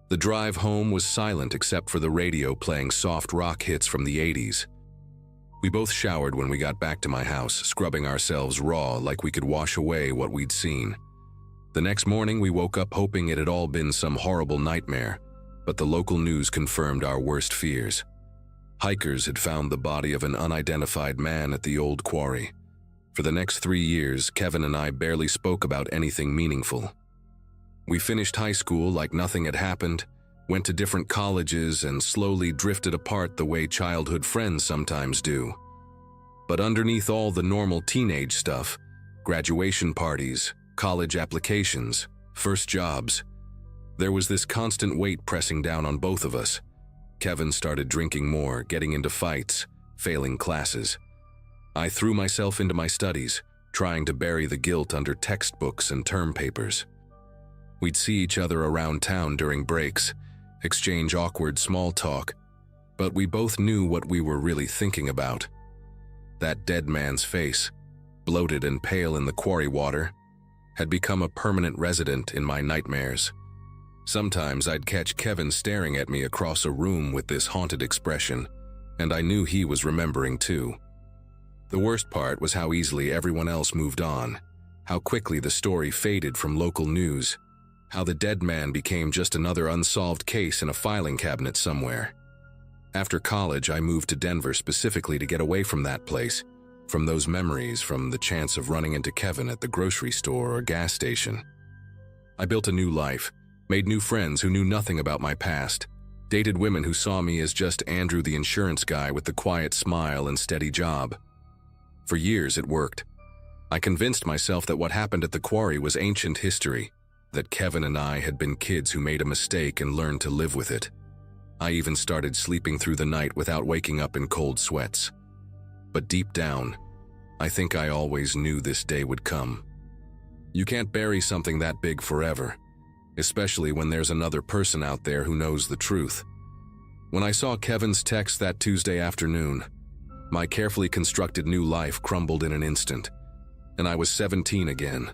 The drive home was silent except for the radio playing soft rock hits from the 80s. We both showered when we got back to my house, scrubbing ourselves raw like we could wash away what we'd seen. The next morning we woke up hoping it had all been some horrible nightmare, but the local news confirmed our worst fears. Hikers had found the body of an unidentified man at the old quarry. For the next 3 years, Kevin and I barely spoke about anything meaningful. We finished high school like nothing had happened, went to different colleges, and slowly drifted apart the way childhood friends sometimes do. But underneath all the normal teenage stuff, graduation parties, college applications, first jobs, there was this constant weight pressing down on both of us. Kevin started drinking more, getting into fights, failing classes. I threw myself into my studies, trying to bury the guilt under textbooks and term papers. We'd see each other around town during breaks, exchange awkward small talk, but we both knew what we were really thinking about. That dead man's face, bloated and pale in the quarry water, had become a permanent resident in my nightmares. Sometimes I'd catch Kevin staring at me across a room with this haunted expression, and I knew he was remembering too. The worst part was how easily everyone else moved on, how quickly the story faded from local news, how the dead man became just another unsolved case in a filing cabinet somewhere. After college, I moved to Denver specifically to get away from that place, from those memories, from the chance of running into Kevin at the grocery store or gas station. I built a new life, made new friends who knew nothing about my past, dated women who saw me as just Andrew the insurance guy with the quiet smile and steady job. For years it worked. I convinced myself that what happened at the quarry was ancient history, that Kevin and I had been kids who made a mistake and learned to live with it. I even started sleeping through the night without waking up in cold sweats. But deep down, I think I always knew this day would come. You can't bury something that big forever, especially when there's another person out there who knows the truth. When I saw Kevin's text that Tuesday afternoon, my carefully constructed new life crumbled in an instant, and I was 17 again,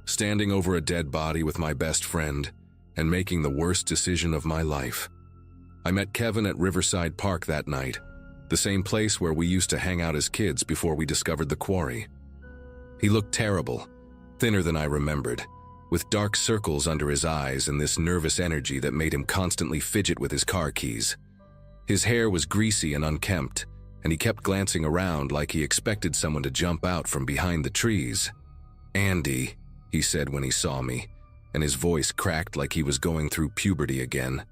standing over a dead body with my best friend and making the worst decision of my life. I met Kevin at Riverside Park that night, the same place where we used to hang out as kids before we discovered the quarry. He looked terrible, thinner than I remembered, with dark circles under his eyes and this nervous energy that made him constantly fidget with his car keys. His hair was greasy and unkempt, and he kept glancing around like he expected someone to jump out from behind the trees. "Andy," he said when he saw me, and his voice cracked like he was going through puberty again.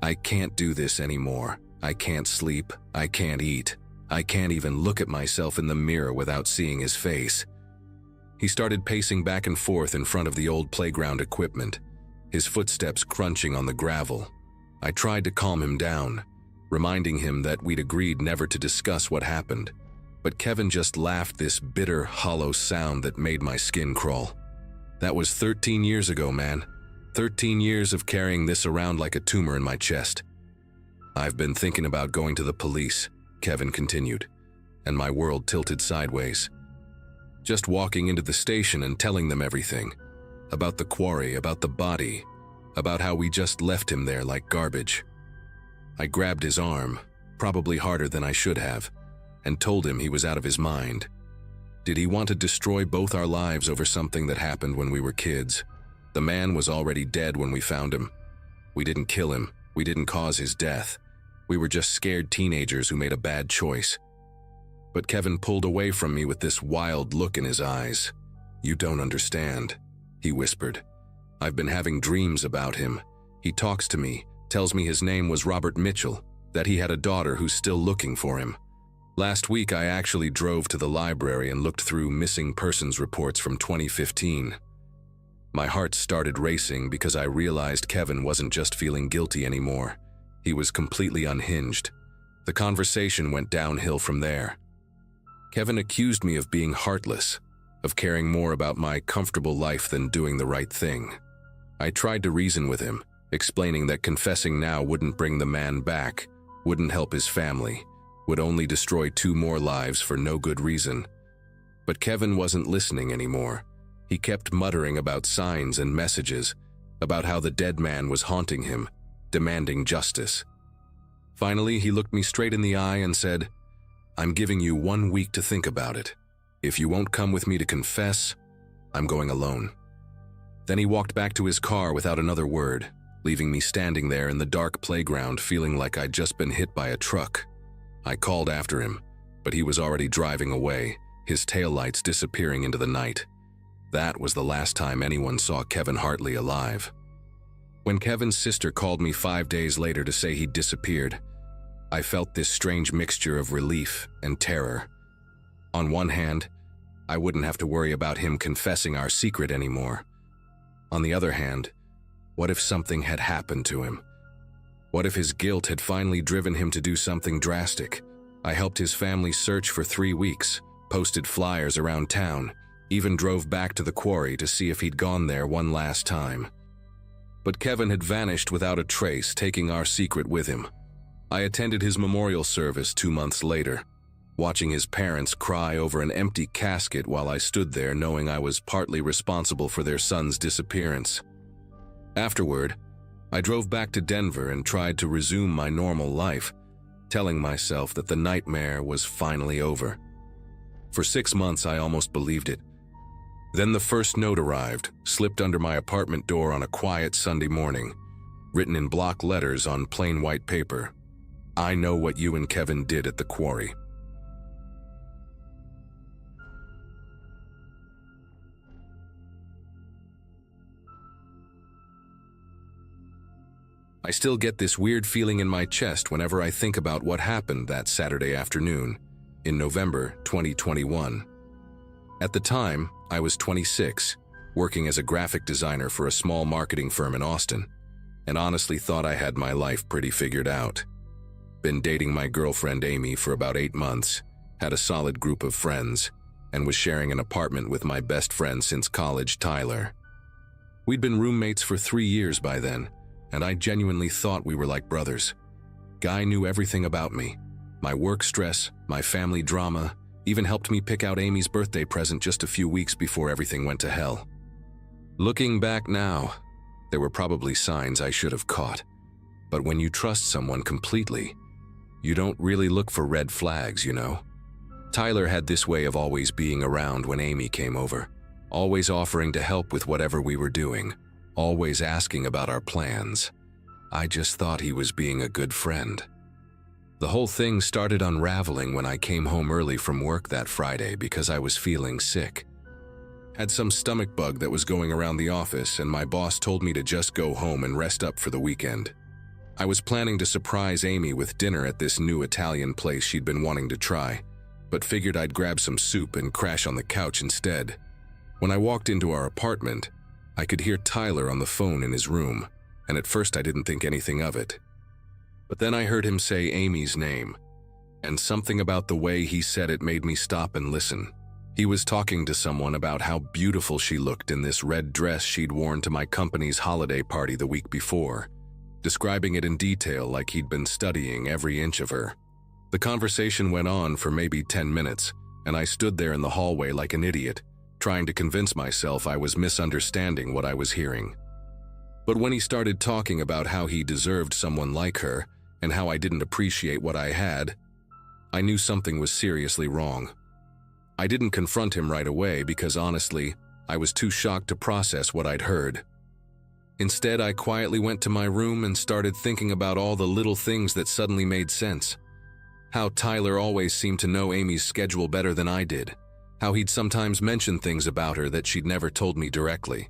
"I can't do this anymore. I can't sleep. I can't eat. I can't even look at myself in the mirror without seeing his face." He started pacing back and forth in front of the old playground equipment, his footsteps crunching on the gravel. I tried to calm him down, reminding him that we'd agreed never to discuss what happened, but Kevin just laughed this bitter, hollow sound that made my skin crawl. That was 13 years ago, man. 13 years of carrying this around like a tumor in my chest. I've been thinking about going to the police, Kevin continued, and my world tilted sideways. Just walking into the station and telling them everything. About the quarry, about the body, about how we just left him there like garbage. I grabbed his arm, probably harder than I should have, and told him he was out of his mind. Did he want to destroy both our lives over something that happened when we were kids? The man was already dead when we found him. We didn't kill him. We didn't cause his death. We were just scared teenagers who made a bad choice. But Kevin pulled away from me with this wild look in his eyes. "You don't understand," he whispered. "I've been having dreams about him. He talks to me, tells me his name was Robert Mitchell, that he had a daughter who's still looking for him. Last week I actually drove to the library and looked through missing persons reports from 2015. My heart started racing because I realized Kevin wasn't just feeling guilty anymore. He was completely unhinged. The conversation went downhill from there. Kevin accused me of being heartless, of caring more about my comfortable life than doing the right thing. I tried to reason with him, explaining that confessing now wouldn't bring the man back, wouldn't help his family, would only destroy 2 more lives for no good reason. But Kevin wasn't listening anymore. He kept muttering about signs and messages, about how the dead man was haunting him, demanding justice. Finally, he looked me straight in the eye and said, "I'm giving you 1 week to think about it. If you won't come with me to confess, I'm going alone." Then he walked back to his car without another word, leaving me standing there in the dark playground feeling like I'd just been hit by a truck. I called after him, but he was already driving away, his taillights disappearing into the night. That was the last time anyone saw Kevin Hartley alive. When Kevin's sister called me 5 days later to say he'd disappeared, I felt this strange mixture of relief and terror. On one hand, I wouldn't have to worry about him confessing our secret anymore. On the other hand, what if something had happened to him? What if his guilt had finally driven him to do something drastic? I helped his family search for 3 weeks, posted flyers around town, even drove back to the quarry to see if he'd gone there one last time. But Kevin had vanished without a trace, taking our secret with him. I attended his memorial service 2 months later, watching his parents cry over an empty casket while I stood there knowing I was partly responsible for their son's disappearance. Afterward, I drove back to Denver and tried to resume my normal life, telling myself that the nightmare was finally over. For 6 months, I almost believed it. Then the first note arrived, slipped under my apartment door on a quiet Sunday morning, written in block letters on plain white paper. "I know what you and Kevin did at the quarry." I still get this weird feeling in my chest whenever I think about what happened that Saturday afternoon, in November 2021. At the time, I was 26, working as a graphic designer for a small marketing firm in Austin, and honestly thought I had my life pretty figured out. Been dating my girlfriend Amy for about 8 months, had a solid group of friends, and was sharing an apartment with my best friend since college, Tyler. We'd been roommates for 3 years by then, and I genuinely thought we were like brothers. Guy knew everything about me, my work stress, my family drama, even helped me pick out Amy's birthday present just a few weeks before everything went to hell. Looking back now, there were probably signs I should have caught. But when you trust someone completely, you don't really look for red flags, you know? Tyler had this way of always being around when Amy came over, always offering to help with whatever we were doing, always asking about our plans. I just thought he was being a good friend. The whole thing started unraveling when I came home early from work that Friday because I was feeling sick. Had some stomach bug that was going around the office, and my boss told me to just go home and rest up for the weekend. I was planning to surprise Amy with dinner at this new Italian place she'd been wanting to try, but figured I'd grab some soup and crash on the couch instead. When I walked into our apartment, I could hear Tyler on the phone in his room, and at first I didn't think anything of it. But then I heard him say Amy's name, and something about the way he said it made me stop and listen. He was talking to someone about how beautiful she looked in this red dress she'd worn to my company's holiday party the week before, describing it in detail like he'd been studying every inch of her. The conversation went on for maybe 10 minutes, and I stood there in the hallway like an idiot, trying to convince myself I was misunderstanding what I was hearing. But when he started talking about how he deserved someone like her and how I didn't appreciate what I had, I knew something was seriously wrong. I didn't confront him right away because honestly, I was too shocked to process what I'd heard. Instead, I quietly went to my room and started thinking about all the little things that suddenly made sense. How Tyler always seemed to know Amy's schedule better than I did. How he'd sometimes mention things about her that she'd never told me directly.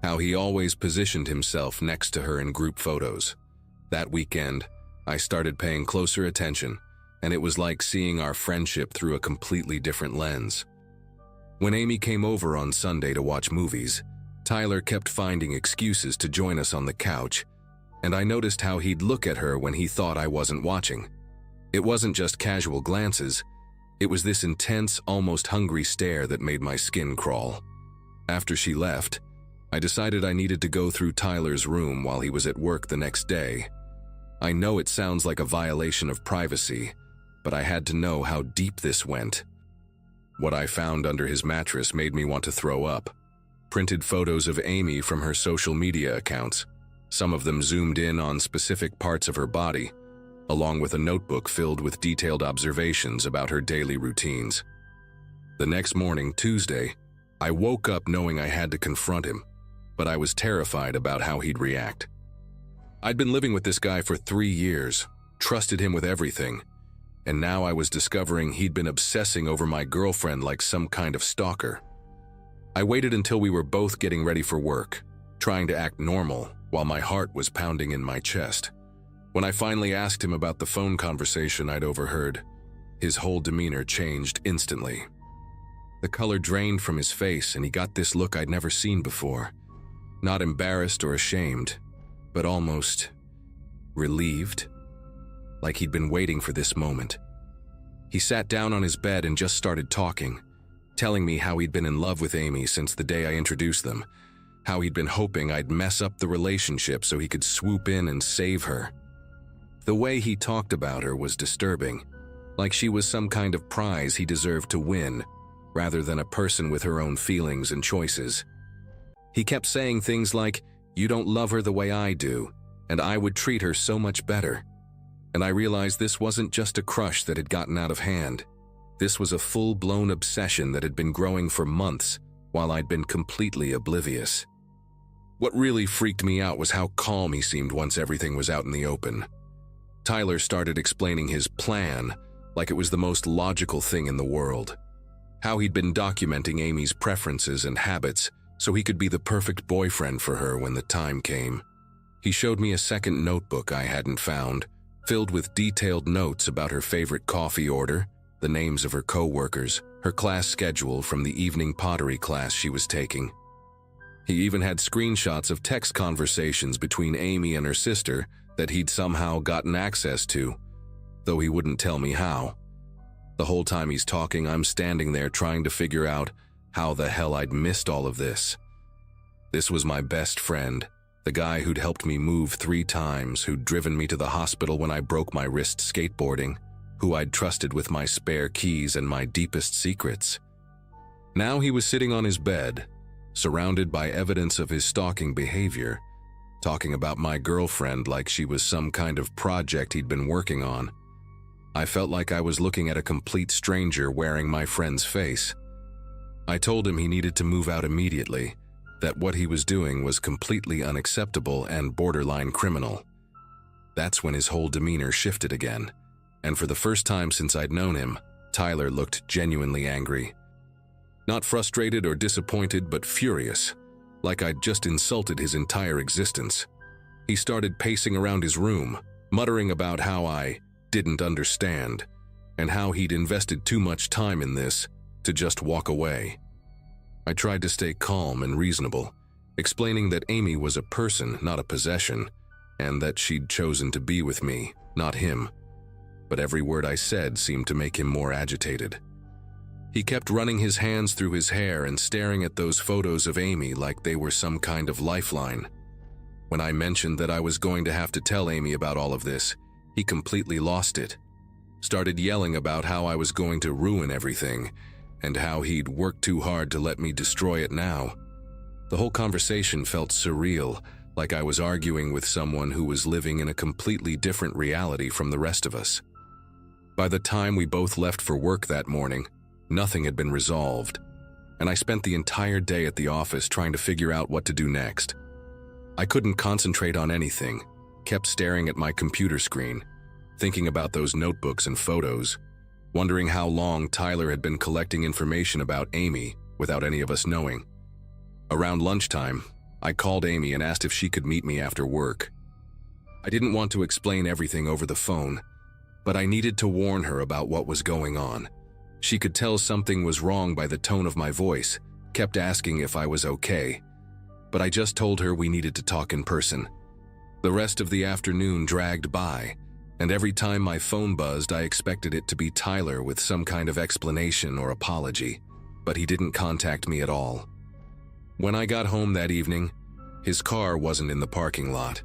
How he always positioned himself next to her in group photos. That weekend, I started paying closer attention, and it was like seeing our friendship through a completely different lens. When Amy came over on Sunday to watch movies, Tyler kept finding excuses to join us on the couch, and I noticed how he'd look at her when he thought I wasn't watching. It wasn't just casual glances, it was this intense, almost hungry stare that made my skin crawl. After she left, I decided I needed to go through Tyler's room while he was at work the next day. I know it sounds like a violation of privacy, but I had to know how deep this went. What I found under his mattress made me want to throw up. Printed photos of Amy from her social media accounts, some of them zoomed in on specific parts of her body, along with a notebook filled with detailed observations about her daily routines. The next morning, Tuesday, I woke up knowing I had to confront him, but I was terrified about how he'd react. I'd been living with this guy for 3 years, trusted him with everything, and now I was discovering he'd been obsessing over my girlfriend like some kind of stalker. I waited until we were both getting ready for work, trying to act normal while my heart was pounding in my chest. When I finally asked him about the phone conversation I'd overheard, his whole demeanor changed instantly. The color drained from his face and he got this look I'd never seen before. Not embarrassed or ashamed, but almost relieved, like he'd been waiting for this moment. He sat down on his bed and just started talking, telling me how he'd been in love with Amy since the day I introduced them, how he'd been hoping I'd mess up the relationship so he could swoop in and save her. The way he talked about her was disturbing, like she was some kind of prize he deserved to win, rather than a person with her own feelings and choices. He kept saying things like, "You don't love her the way I do, and I would treat her so much better." And I realized this wasn't just a crush that had gotten out of hand. This was a full-blown obsession that had been growing for months, while I'd been completely oblivious. What really freaked me out was how calm he seemed once everything was out in the open. Tyler started explaining his plan like it was the most logical thing in the world. How he'd been documenting Amy's preferences and habits so he could be the perfect boyfriend for her when the time came. He showed me a second notebook I hadn't found, filled with detailed notes about her favorite coffee order, the names of her co-workers, her class schedule from the evening pottery class she was taking. He even had screenshots of text conversations between Amy and her sister that he'd somehow gotten access to, though he wouldn't tell me how. The whole time he's talking, I'm standing there trying to figure out how the hell I'd missed all of this. This was my best friend, the guy who'd helped me move 3 times, who'd driven me to the hospital when I broke my wrist skateboarding, who I'd trusted with my spare keys and my deepest secrets. Now he was sitting on his bed, surrounded by evidence of his stalking behavior, talking about my girlfriend like she was some kind of project he'd been working on. I felt like I was looking at a complete stranger wearing my friend's face. I told him he needed to move out immediately, that what he was doing was completely unacceptable and borderline criminal. That's when his whole demeanor shifted again, and for the first time since I'd known him, Tyler looked genuinely angry. Not frustrated or disappointed, but furious, like I'd just insulted his entire existence. He started pacing around his room, muttering about how I didn't understand, and how he'd invested too much time in this to just walk away. I tried to stay calm and reasonable, explaining that Amy was a person, not a possession, and that she'd chosen to be with me, not him. But every word I said seemed to make him more agitated. He kept running his hands through his hair and staring at those photos of Amy like they were some kind of lifeline. When I mentioned that I was going to have to tell Amy about all of this, he completely lost it. Started yelling about how I was going to ruin everything, and how he'd worked too hard to let me destroy it now. The whole conversation felt surreal, like I was arguing with someone who was living in a completely different reality from the rest of us. By the time we both left for work that morning, nothing had been resolved, and I spent the entire day at the office trying to figure out what to do next. I couldn't concentrate on anything, kept staring at my computer screen, thinking about those notebooks and photos, wondering how long Tyler had been collecting information about Amy without any of us knowing. Around lunchtime, I called Amy and asked if she could meet me after work. I didn't want to explain everything over the phone, but I needed to warn her about what was going on. She could tell something was wrong by the tone of my voice, kept asking if I was okay, but I just told her we needed to talk in person. The rest of the afternoon dragged by, and every time my phone buzzed, I expected it to be Tyler with some kind of explanation or apology, but he didn't contact me at all. When I got home that evening, his car wasn't in the parking lot,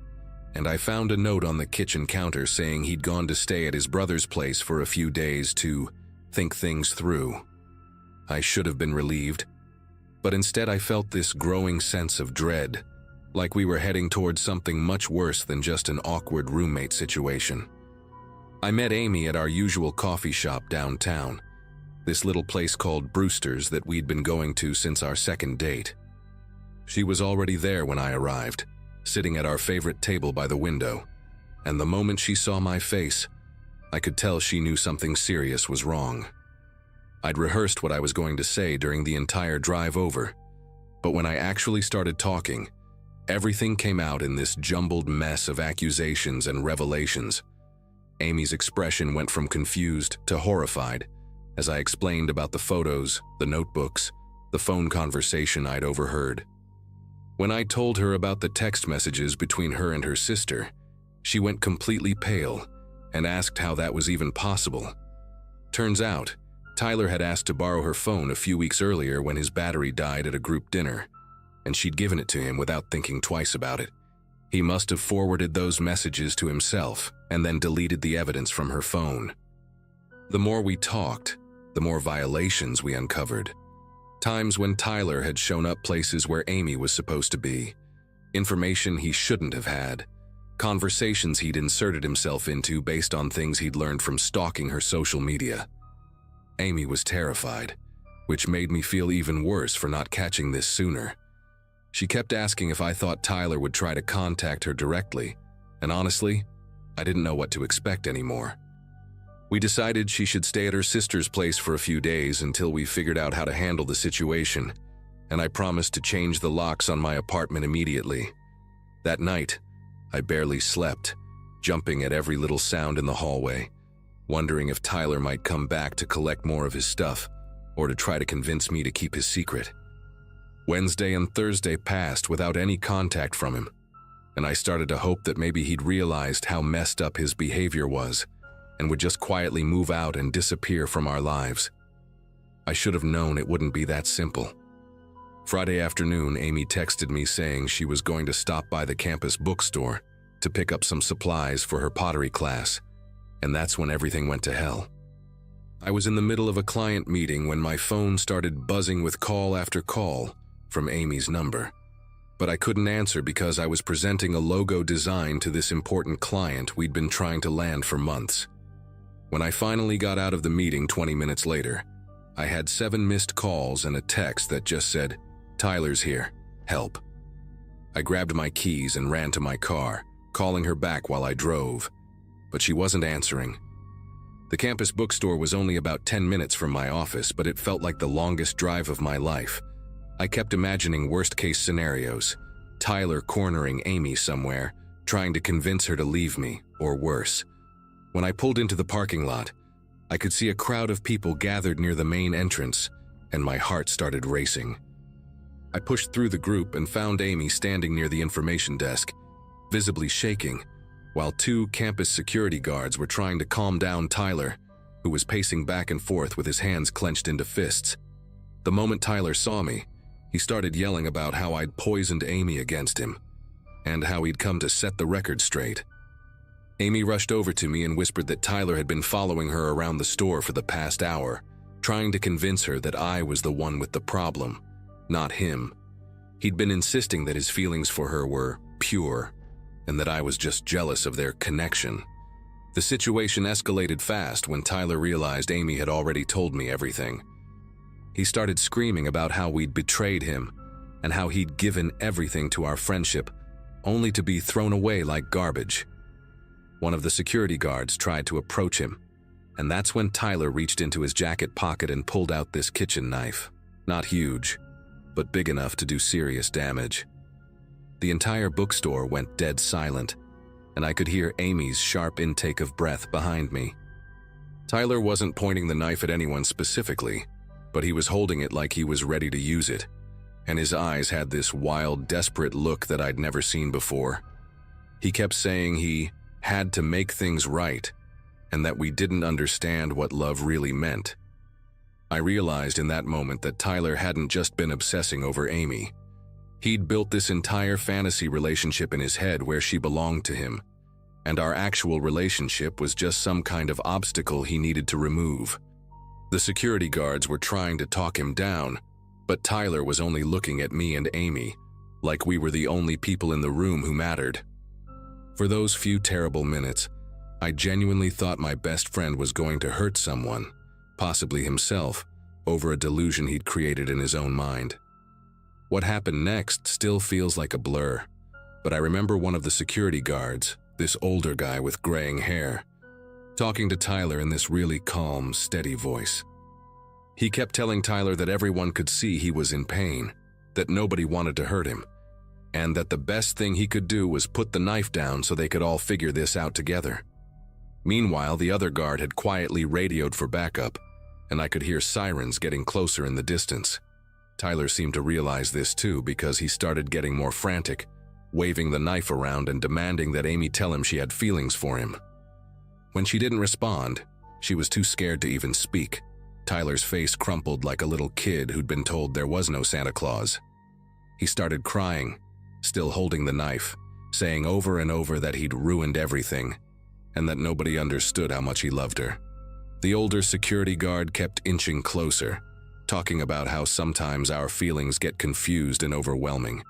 and I found a note on the kitchen counter saying he'd gone to stay at his brother's place for a few days to think things through. I should have been relieved, but instead I felt this growing sense of dread, like we were heading towards something much worse than just an awkward roommate situation. I met Amy at our usual coffee shop downtown, this little place called Brewster's that we'd been going to since our second date. She was already there when I arrived, sitting at our favorite table by the window, and the moment she saw my face, I could tell she knew something serious was wrong. I'd rehearsed what I was going to say during the entire drive over, but when I actually started talking, everything came out in this jumbled mess of accusations and revelations. Amy's expression went from confused to horrified as I explained about the photos, the notebooks, the phone conversation I'd overheard. When I told her about the text messages between her and her sister, she went completely pale and asked how that was even possible. Turns out, Tyler had asked to borrow her phone a few weeks earlier when his battery died at a group dinner, and she'd given it to him without thinking twice about it. He must have forwarded those messages to himself and then deleted the evidence from her phone. The more we talked, the more violations we uncovered. Times when Tyler had shown up places where Amy was supposed to be, information he shouldn't have had, conversations he'd inserted himself into based on things he'd learned from stalking her social media. Amy was terrified, which made me feel even worse for not catching this sooner. She kept asking if I thought Tyler would try to contact her directly, and honestly, I didn't know what to expect anymore. We decided she should stay at her sister's place for a few days until we figured out how to handle the situation, and I promised to change the locks on my apartment immediately. That night, I barely slept, jumping at every little sound in the hallway, wondering if Tyler might come back to collect more of his stuff or to try to convince me to keep his secret. Wednesday and Thursday passed without any contact from him, and I started to hope that maybe he'd realized how messed up his behavior was and would just quietly move out and disappear from our lives. I should have known it wouldn't be that simple. Friday afternoon, Amy texted me saying she was going to stop by the campus bookstore to pick up some supplies for her pottery class, and that's when everything went to hell. I was in the middle of a client meeting when my phone started buzzing with call after call from Amy's number, but I couldn't answer because I was presenting a logo design to this important client we'd been trying to land for months. When I finally got out of the meeting 20 minutes later, I had 7 missed calls and a text that just said, "Tyler's here, help." I grabbed my keys and ran to my car, calling her back while I drove, but she wasn't answering. The campus bookstore was only about 10 minutes from my office, but it felt like the longest drive of my life. I kept imagining worst-case scenarios, Tyler cornering Amy somewhere, trying to convince her to leave me, or worse. When I pulled into the parking lot, I could see a crowd of people gathered near the main entrance, and my heart started racing. I pushed through the group and found Amy standing near the information desk, visibly shaking, while 2 campus security guards were trying to calm down Tyler, who was pacing back and forth with his hands clenched into fists. The moment Tyler saw me, he started yelling about how I'd poisoned Amy against him, and how he'd come to set the record straight. Amy rushed over to me and whispered that Tyler had been following her around the store for the past hour, trying to convince her that I was the one with the problem, not him. He'd been insisting that his feelings for her were pure, and that I was just jealous of their connection. The situation escalated fast when Tyler realized Amy had already told me everything. He started screaming about how we'd betrayed him, and how he'd given everything to our friendship, only to be thrown away like garbage. One of the security guards tried to approach him, and that's when Tyler reached into his jacket pocket and pulled out this kitchen knife. Not huge, but big enough to do serious damage. The entire bookstore went dead silent, and I could hear Amy's sharp intake of breath behind me. Tyler wasn't pointing the knife at anyone specifically, but he was holding it like he was ready to use it, and his eyes had this wild, desperate look that I'd never seen before. He kept saying he had to make things right, and that we didn't understand what love really meant. I realized in that moment that Tyler hadn't just been obsessing over Amy. He'd built this entire fantasy relationship in his head where she belonged to him, and our actual relationship was just some kind of obstacle he needed to remove. The security guards were trying to talk him down, but Tyler was only looking at me and Amy, like we were the only people in the room who mattered. For those few terrible minutes, I genuinely thought my best friend was going to hurt someone, possibly himself, over a delusion he'd created in his own mind. What happened next still feels like a blur, but I remember one of the security guards, this older guy with graying hair, talking to Tyler in this really calm, steady voice. He kept telling Tyler that everyone could see he was in pain, that nobody wanted to hurt him, and that the best thing he could do was put the knife down so they could all figure this out together. Meanwhile, the other guard had quietly radioed for backup, and I could hear sirens getting closer in the distance. Tyler seemed to realize this too because he started getting more frantic, waving the knife around and demanding that Amy tell him she had feelings for him. When she didn't respond, she was too scared to even speak. Tyler's face crumpled like a little kid who'd been told there was no Santa Claus. He started crying, still holding the knife, saying over and over that he'd ruined everything, and that nobody understood how much he loved her. The older security guard kept inching closer, talking about how sometimes our feelings get confused and overwhelming,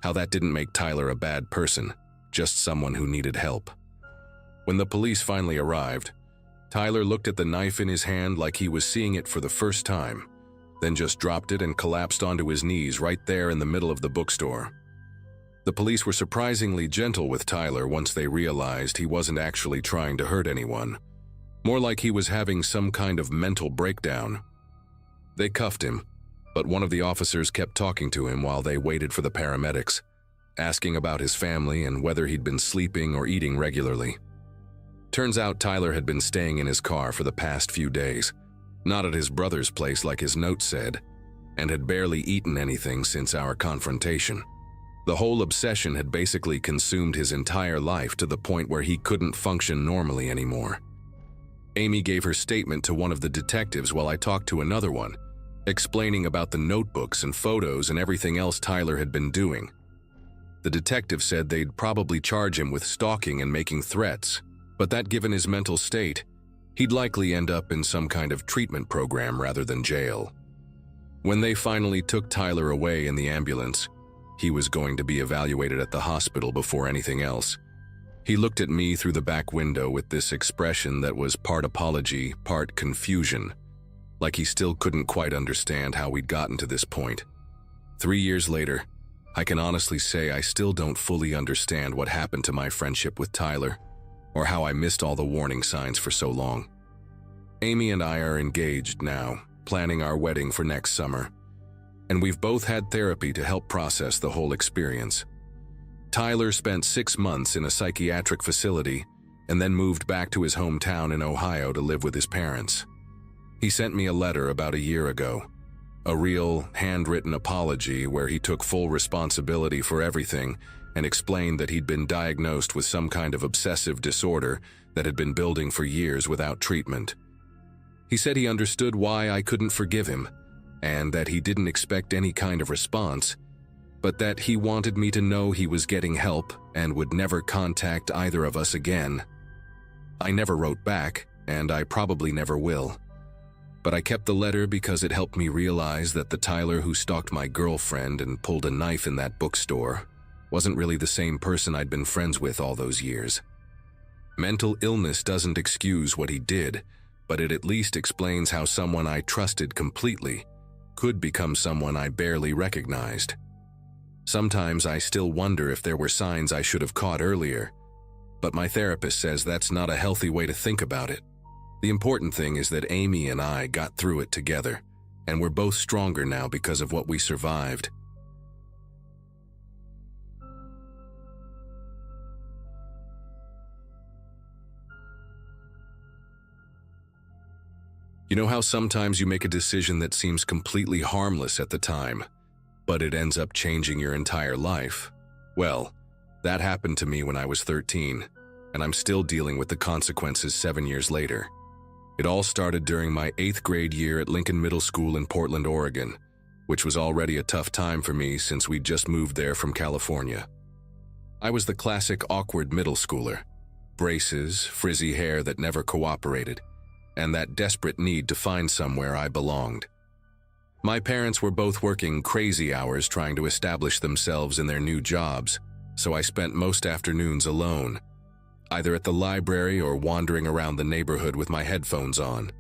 how that didn't make Tyler a bad person, just someone who needed help. When the police finally arrived, Tyler looked at the knife in his hand like he was seeing it for the first time, then just dropped it and collapsed onto his knees right there in the middle of the bookstore. The police were surprisingly gentle with Tyler once they realized he wasn't actually trying to hurt anyone, more like he was having some kind of mental breakdown. They cuffed him, but one of the officers kept talking to him while they waited for the paramedics, asking about his family and whether he'd been sleeping or eating regularly. Turns out Tyler had been staying in his car for the past few days, not at his brother's place like his note said, and had barely eaten anything since our confrontation. The whole obsession had basically consumed his entire life to the point where he couldn't function normally anymore. Amy gave her statement to one of the detectives while I talked to another one, explaining about the notebooks and photos and everything else Tyler had been doing. The detective said they'd probably charge him with stalking and making threats, but that given his mental state, he'd likely end up in some kind of treatment program rather than jail. When they finally took Tyler away in the ambulance, he was going to be evaluated at the hospital before anything else. He looked at me through the back window with this expression that was part apology, part confusion, like he still couldn't quite understand how we'd gotten to this point. 3 years later, I can honestly say I still don't fully understand what happened to my friendship with Tyler, or how I missed all the warning signs for so long. Amy and I are engaged now, planning our wedding for next summer, and we've both had therapy to help process the whole experience. Tyler spent 6 months in a psychiatric facility and then moved back to his hometown in Ohio to live with his parents. He sent me a letter about a year ago, a real handwritten apology where he took full responsibility for everything and explained that he'd been diagnosed with some kind of obsessive disorder that had been building for years without treatment. He said he understood why I couldn't forgive him, and that he didn't expect any kind of response, but that he wanted me to know he was getting help and would never contact either of us again. I never wrote back, and I probably never will. But I kept the letter because it helped me realize that the Tyler who stalked my girlfriend and pulled a knife in that bookstore wasn't really the same person I'd been friends with all those years. Mental illness doesn't excuse what he did, but it at least explains how someone I trusted completely could become someone I barely recognized. Sometimes I still wonder if there were signs I should have caught earlier, but my therapist says that's not a healthy way to think about it. The important thing is that Amy and I got through it together, and we're both stronger now because of what we survived. You know how sometimes you make a decision that seems completely harmless at the time, but it ends up changing your entire life? Well, that happened to me when I was 13, and I'm still dealing with the consequences 7 years later. It all started during my 8th grade year at Lincoln Middle School in Portland, Oregon, which was already a tough time for me since we'd just moved there from California. I was the classic awkward middle schooler, braces, frizzy hair that never cooperated, and that desperate need to find somewhere I belonged. My parents were both working crazy hours trying to establish themselves in their new jobs, so I spent most afternoons alone, either at the library or wandering around the neighborhood with my headphones on.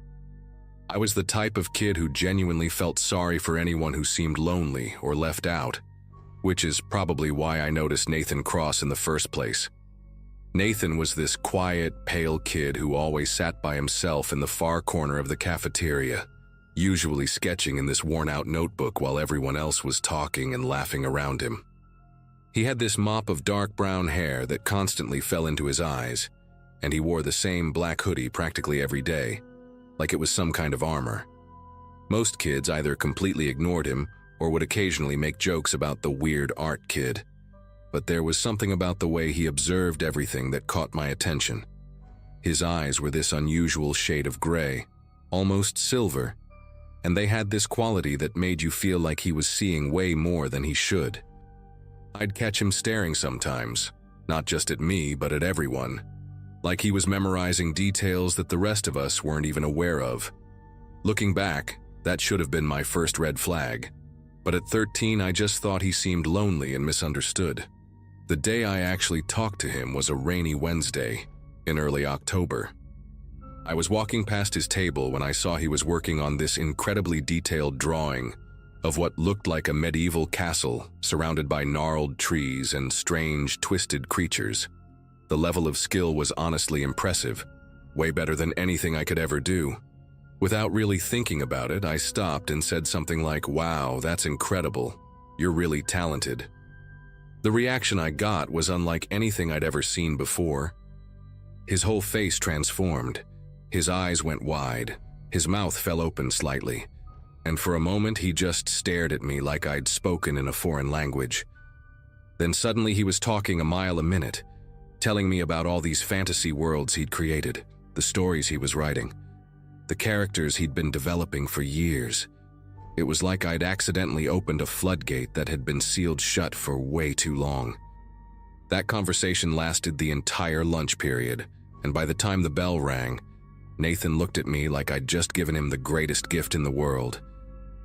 I was the type of kid who genuinely felt sorry for anyone who seemed lonely or left out, which is probably why I noticed Nathan Cross in the first place. Nathan was this quiet, pale kid who always sat by himself in the far corner of the cafeteria, usually sketching in this worn-out notebook while everyone else was talking and laughing around him. He had this mop of dark brown hair that constantly fell into his eyes, and he wore the same black hoodie practically every day, like it was some kind of armor. Most kids either completely ignored him or would occasionally make jokes about the weird art kid. But there was something about the way he observed everything that caught my attention. His eyes were this unusual shade of gray, almost silver, and they had this quality that made you feel like he was seeing way more than he should. I'd catch him staring sometimes, not just at me but at everyone, like he was memorizing details that the rest of us weren't even aware of. Looking back, that should have been my first red flag, but at 13 I just thought he seemed lonely and misunderstood. The day I actually talked to him was a rainy Wednesday in early October. I was walking past his table when I saw he was working on this incredibly detailed drawing of what looked like a medieval castle surrounded by gnarled trees and strange, twisted creatures. The level of skill was honestly impressive, way better than anything I could ever do. Without really thinking about it, I stopped and said something like, "Wow, that's incredible. You're really talented." The reaction I got was unlike anything I'd ever seen before. His whole face transformed. His eyes went wide, his mouth fell open slightly, and for a moment he just stared at me like I'd spoken in a foreign language. Then suddenly he was talking a mile a minute, telling me about all these fantasy worlds he'd created, the stories he was writing, the characters he'd been developing for years. It was like I'd accidentally opened a floodgate that had been sealed shut for way too long. That conversation lasted the entire lunch period, and by the time the bell rang, Nathan looked at me like I'd just given him the greatest gift in the world.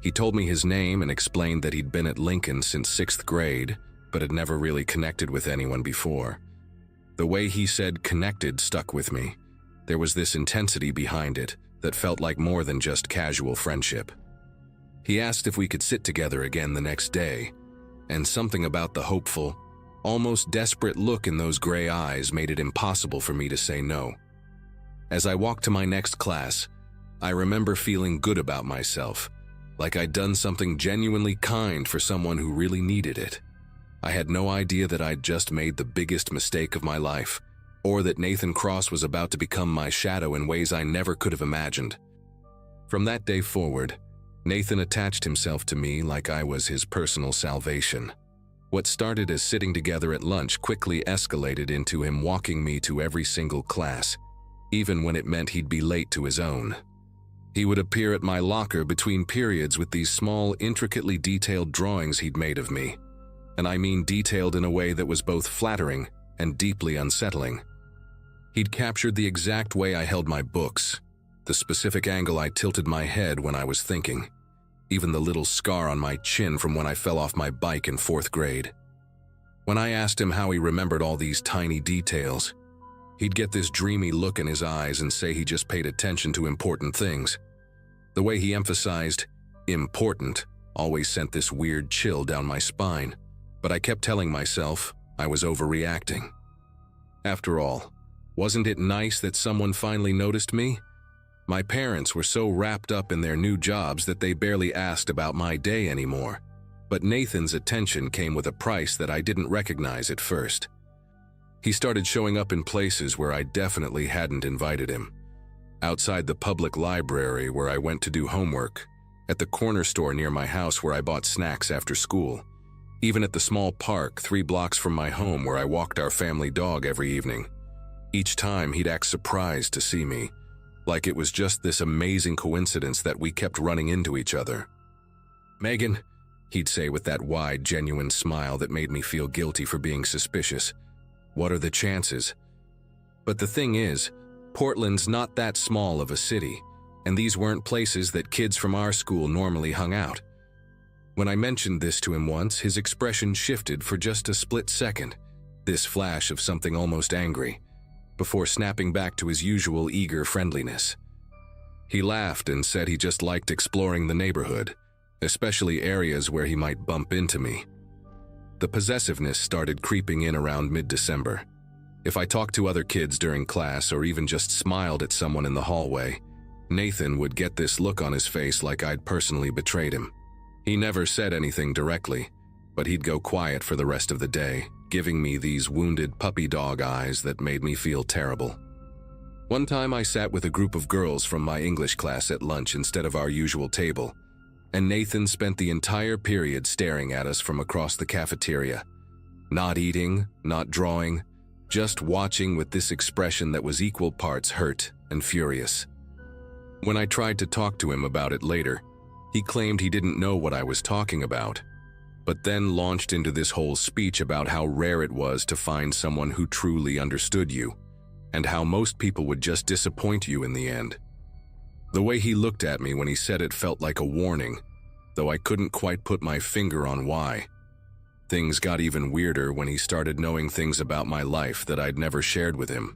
He told me his name and explained that he'd been at Lincoln since 6th grade, but had never really connected with anyone before. The way he said "connected" stuck with me. There was this intensity behind it that felt like more than just casual friendship. He asked if we could sit together again the next day, and something about the hopeful, almost desperate look in those gray eyes made it impossible for me to say no. As I walked to my next class, I remember feeling good about myself, like I'd done something genuinely kind for someone who really needed it. I had no idea that I'd just made the biggest mistake of my life, or that Nathan Cross was about to become my shadow in ways I never could have imagined. From that day forward, Nathan attached himself to me like I was his personal salvation. What started as sitting together at lunch quickly escalated into him walking me to every single class, even when it meant he'd be late to his own. He would appear at my locker between periods with these small, intricately detailed drawings he'd made of me. And I mean detailed in a way that was both flattering and deeply unsettling. He'd captured the exact way I held my books, the specific angle I tilted my head when I was thinking, even the little scar on my chin from when I fell off my bike in 4th grade. When I asked him how he remembered all these tiny details, he'd get this dreamy look in his eyes and say he just paid attention to important things. The way he emphasized important always sent this weird chill down my spine, but I kept telling myself I was overreacting. After all, wasn't it nice that someone finally noticed me? My parents were so wrapped up in their new jobs that they barely asked about my day anymore. But Nathan's attention came with a price that I didn't recognize at first. He started showing up in places where I definitely hadn't invited him. Outside the public library where I went to do homework, at the corner store near my house where I bought snacks after school, even at the small park 3 blocks from my home where I walked our family dog every evening. Each time he'd act surprised to see me, like it was just this amazing coincidence that we kept running into each other. "Megan," he'd say with that wide, genuine smile that made me feel guilty for being suspicious. "What are the chances?" But the thing is, Portland's not that small of a city, and these weren't places that kids from our school normally hung out. When I mentioned this to him once, his expression shifted for just a split second, this flash of something almost angry, before snapping back to his usual eager friendliness. He laughed and said he just liked exploring the neighborhood, especially areas where he might bump into me. The possessiveness started creeping in around mid-December. If I talked to other kids during class or even just smiled at someone in the hallway, Nathan would get this look on his face like I'd personally betrayed him. He never said anything directly, but he'd go quiet for the rest of the day, giving me these wounded puppy dog eyes that made me feel terrible. One time I sat with a group of girls from my English class at lunch instead of our usual table, and Nathan spent the entire period staring at us from across the cafeteria. Not eating, not drawing, just watching with this expression that was equal parts hurt and furious. When I tried to talk to him about it later, he claimed he didn't know what I was talking about, but then launched into this whole speech about how rare it was to find someone who truly understood you, and how most people would just disappoint you in the end. The way he looked at me when he said it felt like a warning, though I couldn't quite put my finger on why. Things got even weirder when he started knowing things about my life that I'd never shared with him.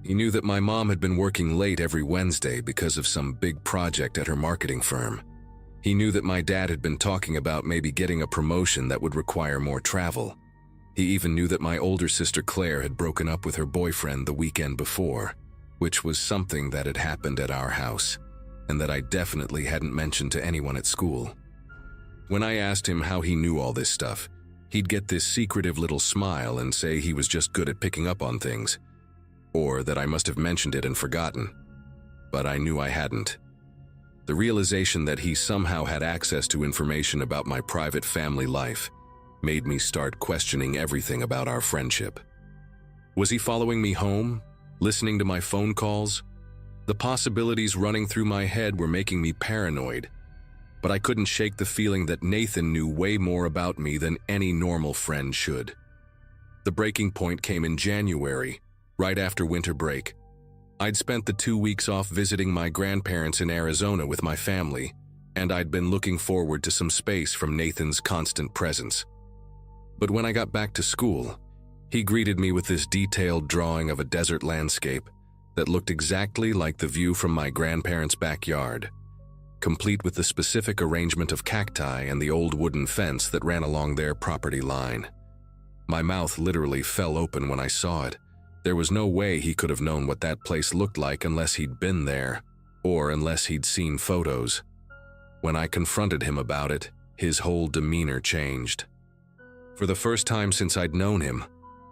He knew that my mom had been working late every Wednesday because of some big project at her marketing firm. He knew that my dad had been talking about maybe getting a promotion that would require more travel. He even knew that my older sister Claire had broken up with her boyfriend the weekend before, which was something that had happened at our house, and that I definitely hadn't mentioned to anyone at school. When I asked him how he knew all this stuff, he'd get this secretive little smile and say he was just good at picking up on things, or that I must have mentioned it and forgotten. But I knew I hadn't. The realization that he somehow had access to information about my private family life made me start questioning everything about our friendship. Was he following me home? Listening to my phone calls? The possibilities running through my head were making me paranoid, but I couldn't shake the feeling that Nathan knew way more about me than any normal friend should. The breaking point came in January, right after winter break. I'd spent the 2 weeks off visiting my grandparents in Arizona with my family, and I'd been looking forward to some space from Nathan's constant presence. But when I got back to school, he greeted me with this detailed drawing of a desert landscape that looked exactly like the view from my grandparents' backyard, complete with the specific arrangement of cacti and the old wooden fence that ran along their property line. My mouth literally fell open when I saw it. There was no way he could have known what that place looked like unless he'd been there, or unless he'd seen photos. When I confronted him about it, his whole demeanor changed. For the first time since I'd known him,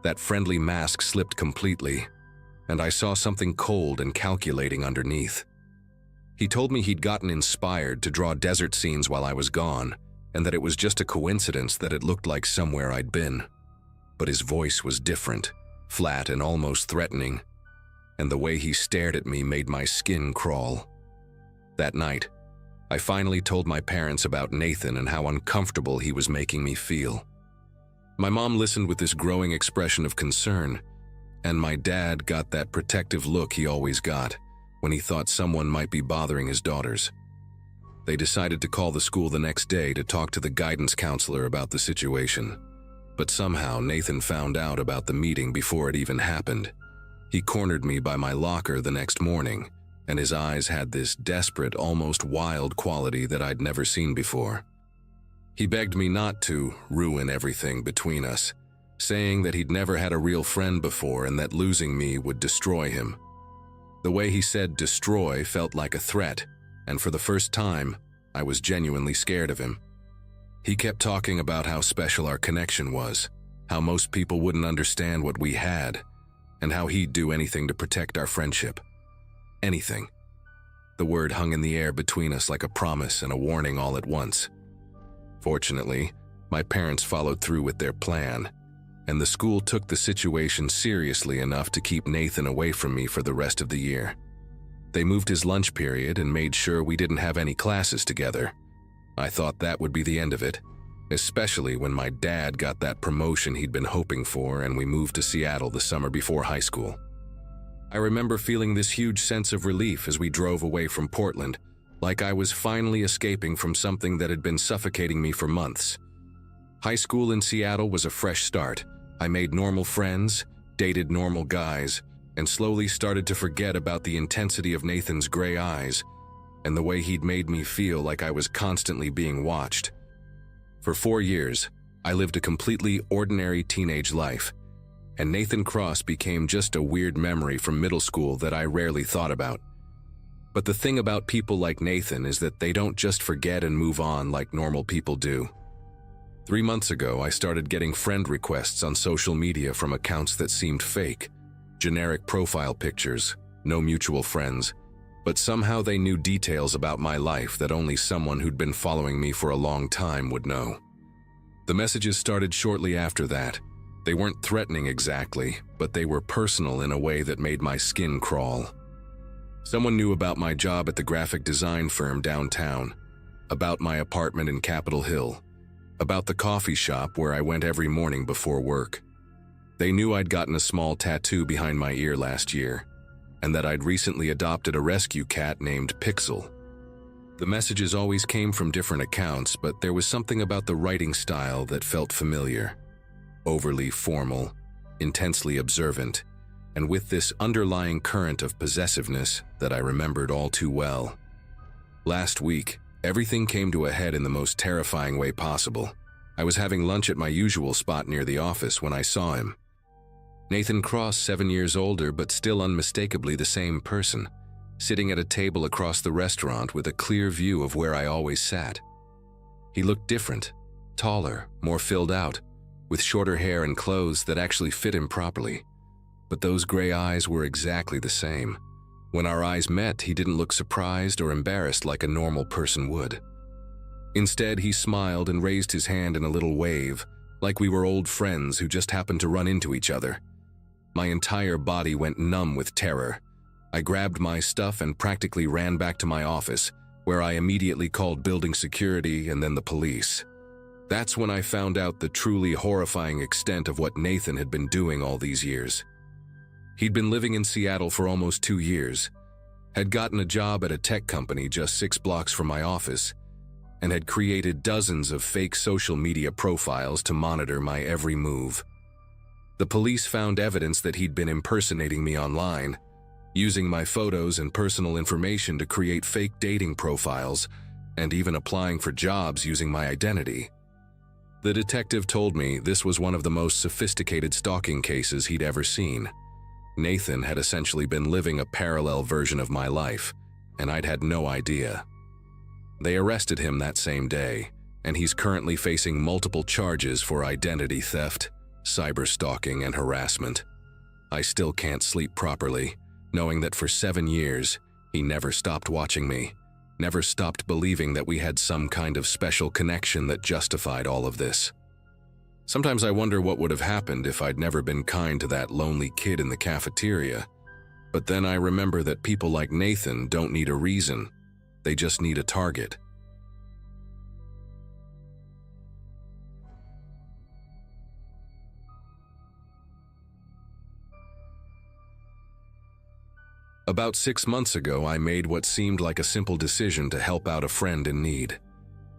that friendly mask slipped completely, and I saw something cold and calculating underneath. He told me he'd gotten inspired to draw desert scenes while I was gone, and that it was just a coincidence that it looked like somewhere I'd been. But his voice was different, flat and almost threatening, and the way he stared at me made my skin crawl. That night, I finally told my parents about Nathan and how uncomfortable he was making me feel. My mom listened with this growing expression of concern, and my dad got that protective look he always got when he thought someone might be bothering his daughters. They decided to call the school the next day to talk to the guidance counselor about the situation. But somehow Nathan found out about the meeting before it even happened. He cornered me by my locker the next morning, and his eyes had this desperate, almost wild quality that I'd never seen before. He begged me not to ruin everything between us, saying that he'd never had a real friend before and that losing me would destroy him. The way he said destroy felt like a threat, and for the first time, I was genuinely scared of him. He kept talking about how special our connection was, how most people wouldn't understand what we had, and how he'd do anything to protect our friendship. Anything. The word hung in the air between us like a promise and a warning all at once. Fortunately, my parents followed through with their plan, and the school took the situation seriously enough to keep Nathan away from me for the rest of the year. They moved his lunch period and made sure we didn't have any classes together. I thought that would be the end of it, especially when my dad got that promotion he'd been hoping for and we moved to Seattle the summer before high school. I remember feeling this huge sense of relief as we drove away from Portland, like I was finally escaping from something that had been suffocating me for months. High school in Seattle was a fresh start. I made normal friends, dated normal guys, and slowly started to forget about the intensity of Nathan's gray eyes and the way he'd made me feel like I was constantly being watched. For 4 years, I lived a completely ordinary teenage life, and Nathan Cross became just a weird memory from middle school that I rarely thought about. But the thing about people like Nathan is that they don't just forget and move on like normal people do. 3 months ago, I started getting friend requests on social media from accounts that seemed fake. Generic profile pictures, no mutual friends, but somehow they knew details about my life that only someone who'd been following me for a long time would know. The messages started shortly after that. They weren't threatening exactly, but they were personal in a way that made my skin crawl. Someone knew about my job at the graphic design firm downtown, about my apartment in Capitol Hill, about the coffee shop where I went every morning before work. They knew I'd gotten a small tattoo behind my ear last year, and that I'd recently adopted a rescue cat named Pixel. The messages always came from different accounts, but there was something about the writing style that felt familiar. Overly formal, intensely observant, and with this underlying current of possessiveness that I remembered all too well. Last week, everything came to a head in the most terrifying way possible. I was having lunch at my usual spot near the office when I saw him. Nathan Cross, 7 years older but still unmistakably the same person, sitting at a table across the restaurant with a clear view of where I always sat. He looked different, taller, more filled out, with shorter hair and clothes that actually fit him properly. But those gray eyes were exactly the same. When our eyes met, he didn't look surprised or embarrassed like a normal person would. Instead, he smiled and raised his hand in a little wave, like we were old friends who just happened to run into each other. My entire body went numb with terror. I grabbed my stuff and practically ran back to my office, where I immediately called building security and then the police. That's when I found out the truly horrifying extent of what Nathan had been doing all these years. He'd been living in Seattle for almost 2 years, had gotten a job at a tech company just 6 blocks from my office, and had created dozens of fake social media profiles to monitor my every move. The police found evidence that he'd been impersonating me online, using my photos and personal information to create fake dating profiles, and even applying for jobs using my identity. The detective told me this was one of the most sophisticated stalking cases he'd ever seen. Nathan had essentially been living a parallel version of my life, and I'd had no idea. They arrested him that same day, and he's currently facing multiple charges for identity theft, cyberstalking, and harassment. I still can't sleep properly, knowing that for 7 years, he never stopped watching me, never stopped believing that we had some kind of special connection that justified all of this. Sometimes I wonder what would have happened if I'd never been kind to that lonely kid in the cafeteria. But then I remember that people like Nathan don't need a reason. They just need a target. About 6 months ago, I made what seemed like a simple decision to help out a friend in need.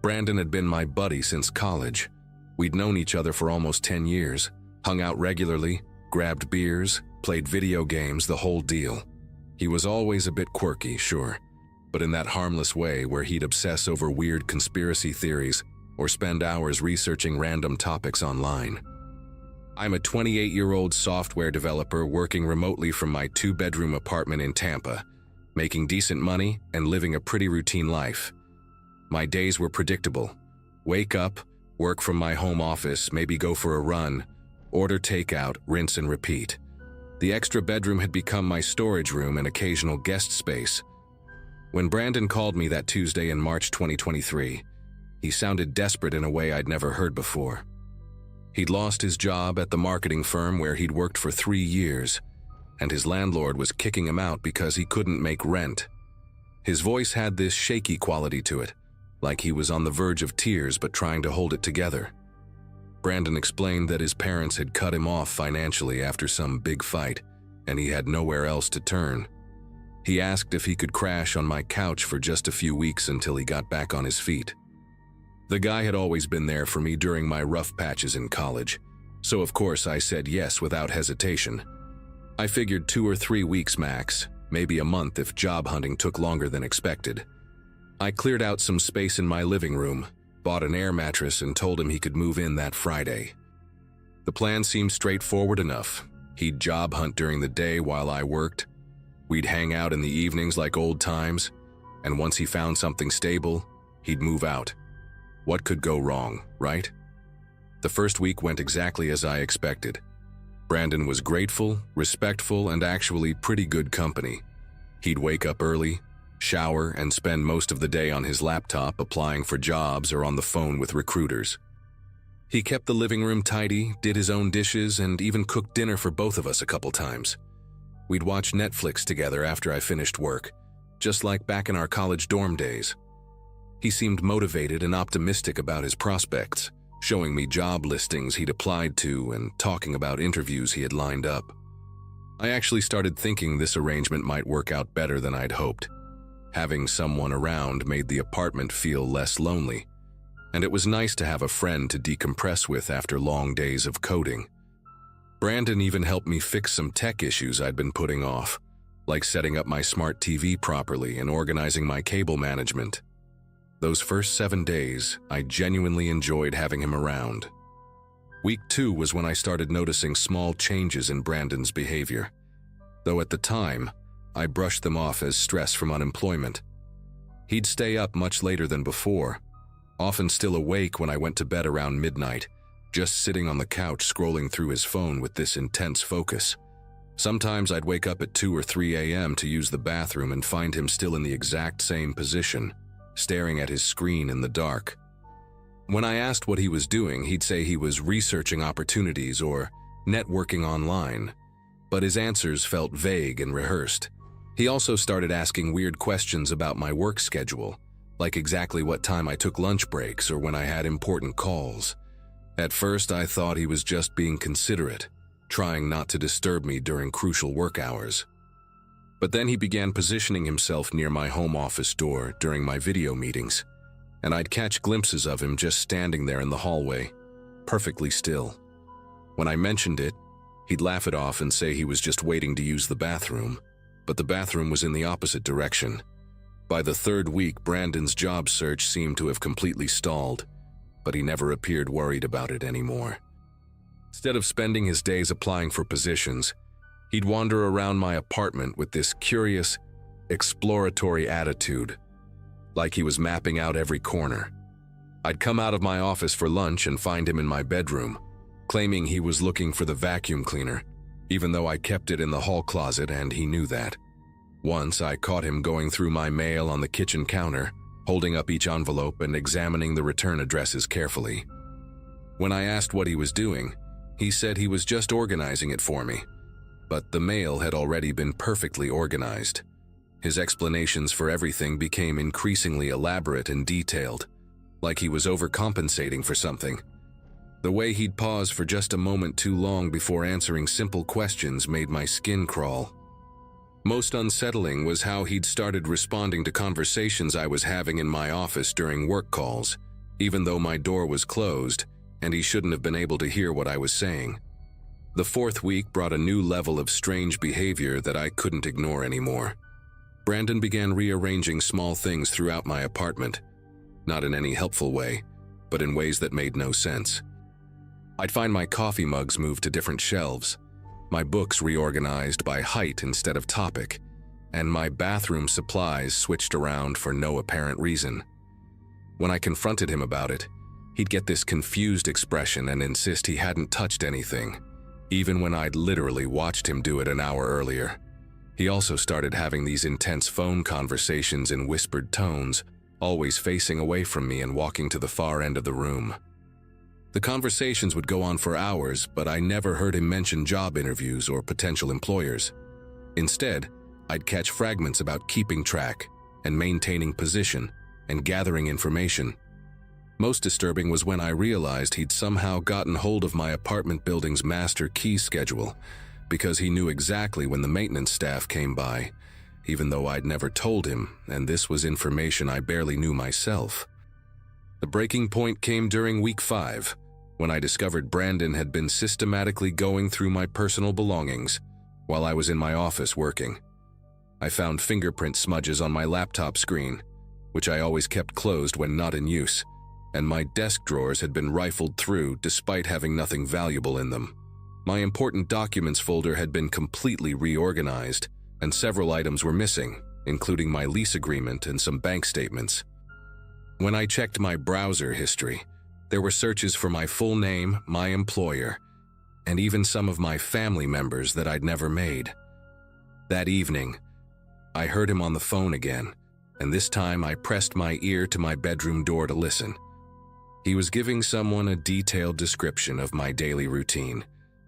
Brandon had been my buddy since college. We'd known each other for almost 10 years, hung out regularly, grabbed beers, played video games, the whole deal. He was always a bit quirky, sure, but in that harmless way where he'd obsess over weird conspiracy theories or spend hours researching random topics online. I'm a 28-year-old software developer working remotely from my 2-bedroom apartment in Tampa, making decent money and living a pretty routine life. My days were predictable. Wake up, work from my home office, maybe go for a run, order takeout, rinse and repeat. The extra bedroom had become my storage room and occasional guest space. When Brandon called me that Tuesday in March 2023, he sounded desperate in a way I'd never heard before. He'd lost his job at the marketing firm where he'd worked for 3 years, and his landlord was kicking him out because he couldn't make rent. His voice had this shaky quality to it, like he was on the verge of tears but trying to hold it together. Brandon explained that his parents had cut him off financially after some big fight, and he had nowhere else to turn. He asked if he could crash on my couch for just a few weeks until he got back on his feet. The guy had always been there for me during my rough patches in college, so of course I said yes without hesitation. I figured 2 or 3 weeks max, maybe a month if job hunting took longer than expected. I cleared out some space in my living room, bought an air mattress and told him he could move in that Friday. The plan seemed straightforward enough. He'd job hunt during the day while I worked. We'd hang out in the evenings like old times, and once he found something stable, he'd move out. What could go wrong, right? The first week went exactly as I expected. Brandon was grateful, respectful, and actually pretty good company. He'd wake up early, shower, and spend most of the day on his laptop applying for jobs or on the phone with recruiters. He kept the living room tidy, did his own dishes, and even cooked dinner for both of us a couple times. We'd watch Netflix together after I finished work, just like back in our college dorm days. He seemed motivated and optimistic about his prospects, showing me job listings he'd applied to and talking about interviews he had lined up. I actually started thinking this arrangement might work out better than I'd hoped. Having someone around made the apartment feel less lonely, and it was nice to have a friend to decompress with after long days of coding. Brandon even helped me fix some tech issues I'd been putting off, like setting up my smart TV properly and organizing my cable management. Those first 7 days, I genuinely enjoyed having him around. Week 2 was when I started noticing small changes in Brandon's behavior, though at the time, I brushed them off as stress from unemployment. He'd stay up much later than before, often still awake when I went to bed around midnight, just sitting on the couch scrolling through his phone with this intense focus. Sometimes I'd wake up at 2 or 3 a.m. to use the bathroom and find him still in the exact same position, staring at his screen in the dark. When I asked what he was doing, he'd say he was researching opportunities or networking online, but his answers felt vague and rehearsed. He also started asking weird questions about my work schedule, like exactly what time I took lunch breaks or when I had important calls. At first, I thought he was just being considerate, trying not to disturb me during crucial work hours. But then he began positioning himself near my home office door during my video meetings, and I'd catch glimpses of him just standing there in the hallway, perfectly still. When I mentioned it, he'd laugh it off and say he was just waiting to use the bathroom, but the bathroom was in the opposite direction. By the 3rd week, Brandon's job search seemed to have completely stalled, but he never appeared worried about it anymore. Instead of spending his days applying for positions, he'd wander around my apartment with this curious, exploratory attitude, like he was mapping out every corner. I'd come out of my office for lunch and find him in my bedroom, claiming he was looking for the vacuum cleaner, even though I kept it in the hall closet and he knew that. Once I caught him going through my mail on the kitchen counter, holding up each envelope and examining the return addresses carefully. When I asked what he was doing, he said he was just organizing it for me, but the mail had already been perfectly organized. His explanations for everything became increasingly elaborate and detailed, like he was overcompensating for something. The way he'd pause for just a moment too long before answering simple questions made my skin crawl. Most unsettling was how he'd started responding to conversations I was having in my office during work calls, even though my door was closed and he shouldn't have been able to hear what I was saying. The fourth week brought a new level of strange behavior that I couldn't ignore anymore. Brandon began rearranging small things throughout my apartment, not in any helpful way, but in ways that made no sense. I'd find my coffee mugs moved to different shelves, my books reorganized by height instead of topic, and my bathroom supplies switched around for no apparent reason. When I confronted him about it, he'd get this confused expression and insist he hadn't touched anything, even when I'd literally watched him do it an hour earlier. He also started having these intense phone conversations in whispered tones, always facing away from me and walking to the far end of the room. The conversations would go on for hours, but I never heard him mention job interviews or potential employers. Instead, I'd catch fragments about keeping track and maintaining position and gathering information. Most disturbing was when I realized he'd somehow gotten hold of my apartment building's master key schedule, because he knew exactly when the maintenance staff came by, even though I'd never told him, and this was information I barely knew myself. The breaking point came during week 5, when I discovered Brandon had been systematically going through my personal belongings while I was in my office working. I found fingerprint smudges on my laptop screen, which I always kept closed when not in use, and my desk drawers had been rifled through despite having nothing valuable in them. My important documents folder had been completely reorganized, and several items were missing, including my lease agreement and some bank statements. When I checked my browser history, there were searches for my full name, my employer, and even some of my family members that I'd never made. That evening, I heard him on the phone again, and this time I pressed my ear to my bedroom door to listen. He was giving someone a detailed description of my daily routine,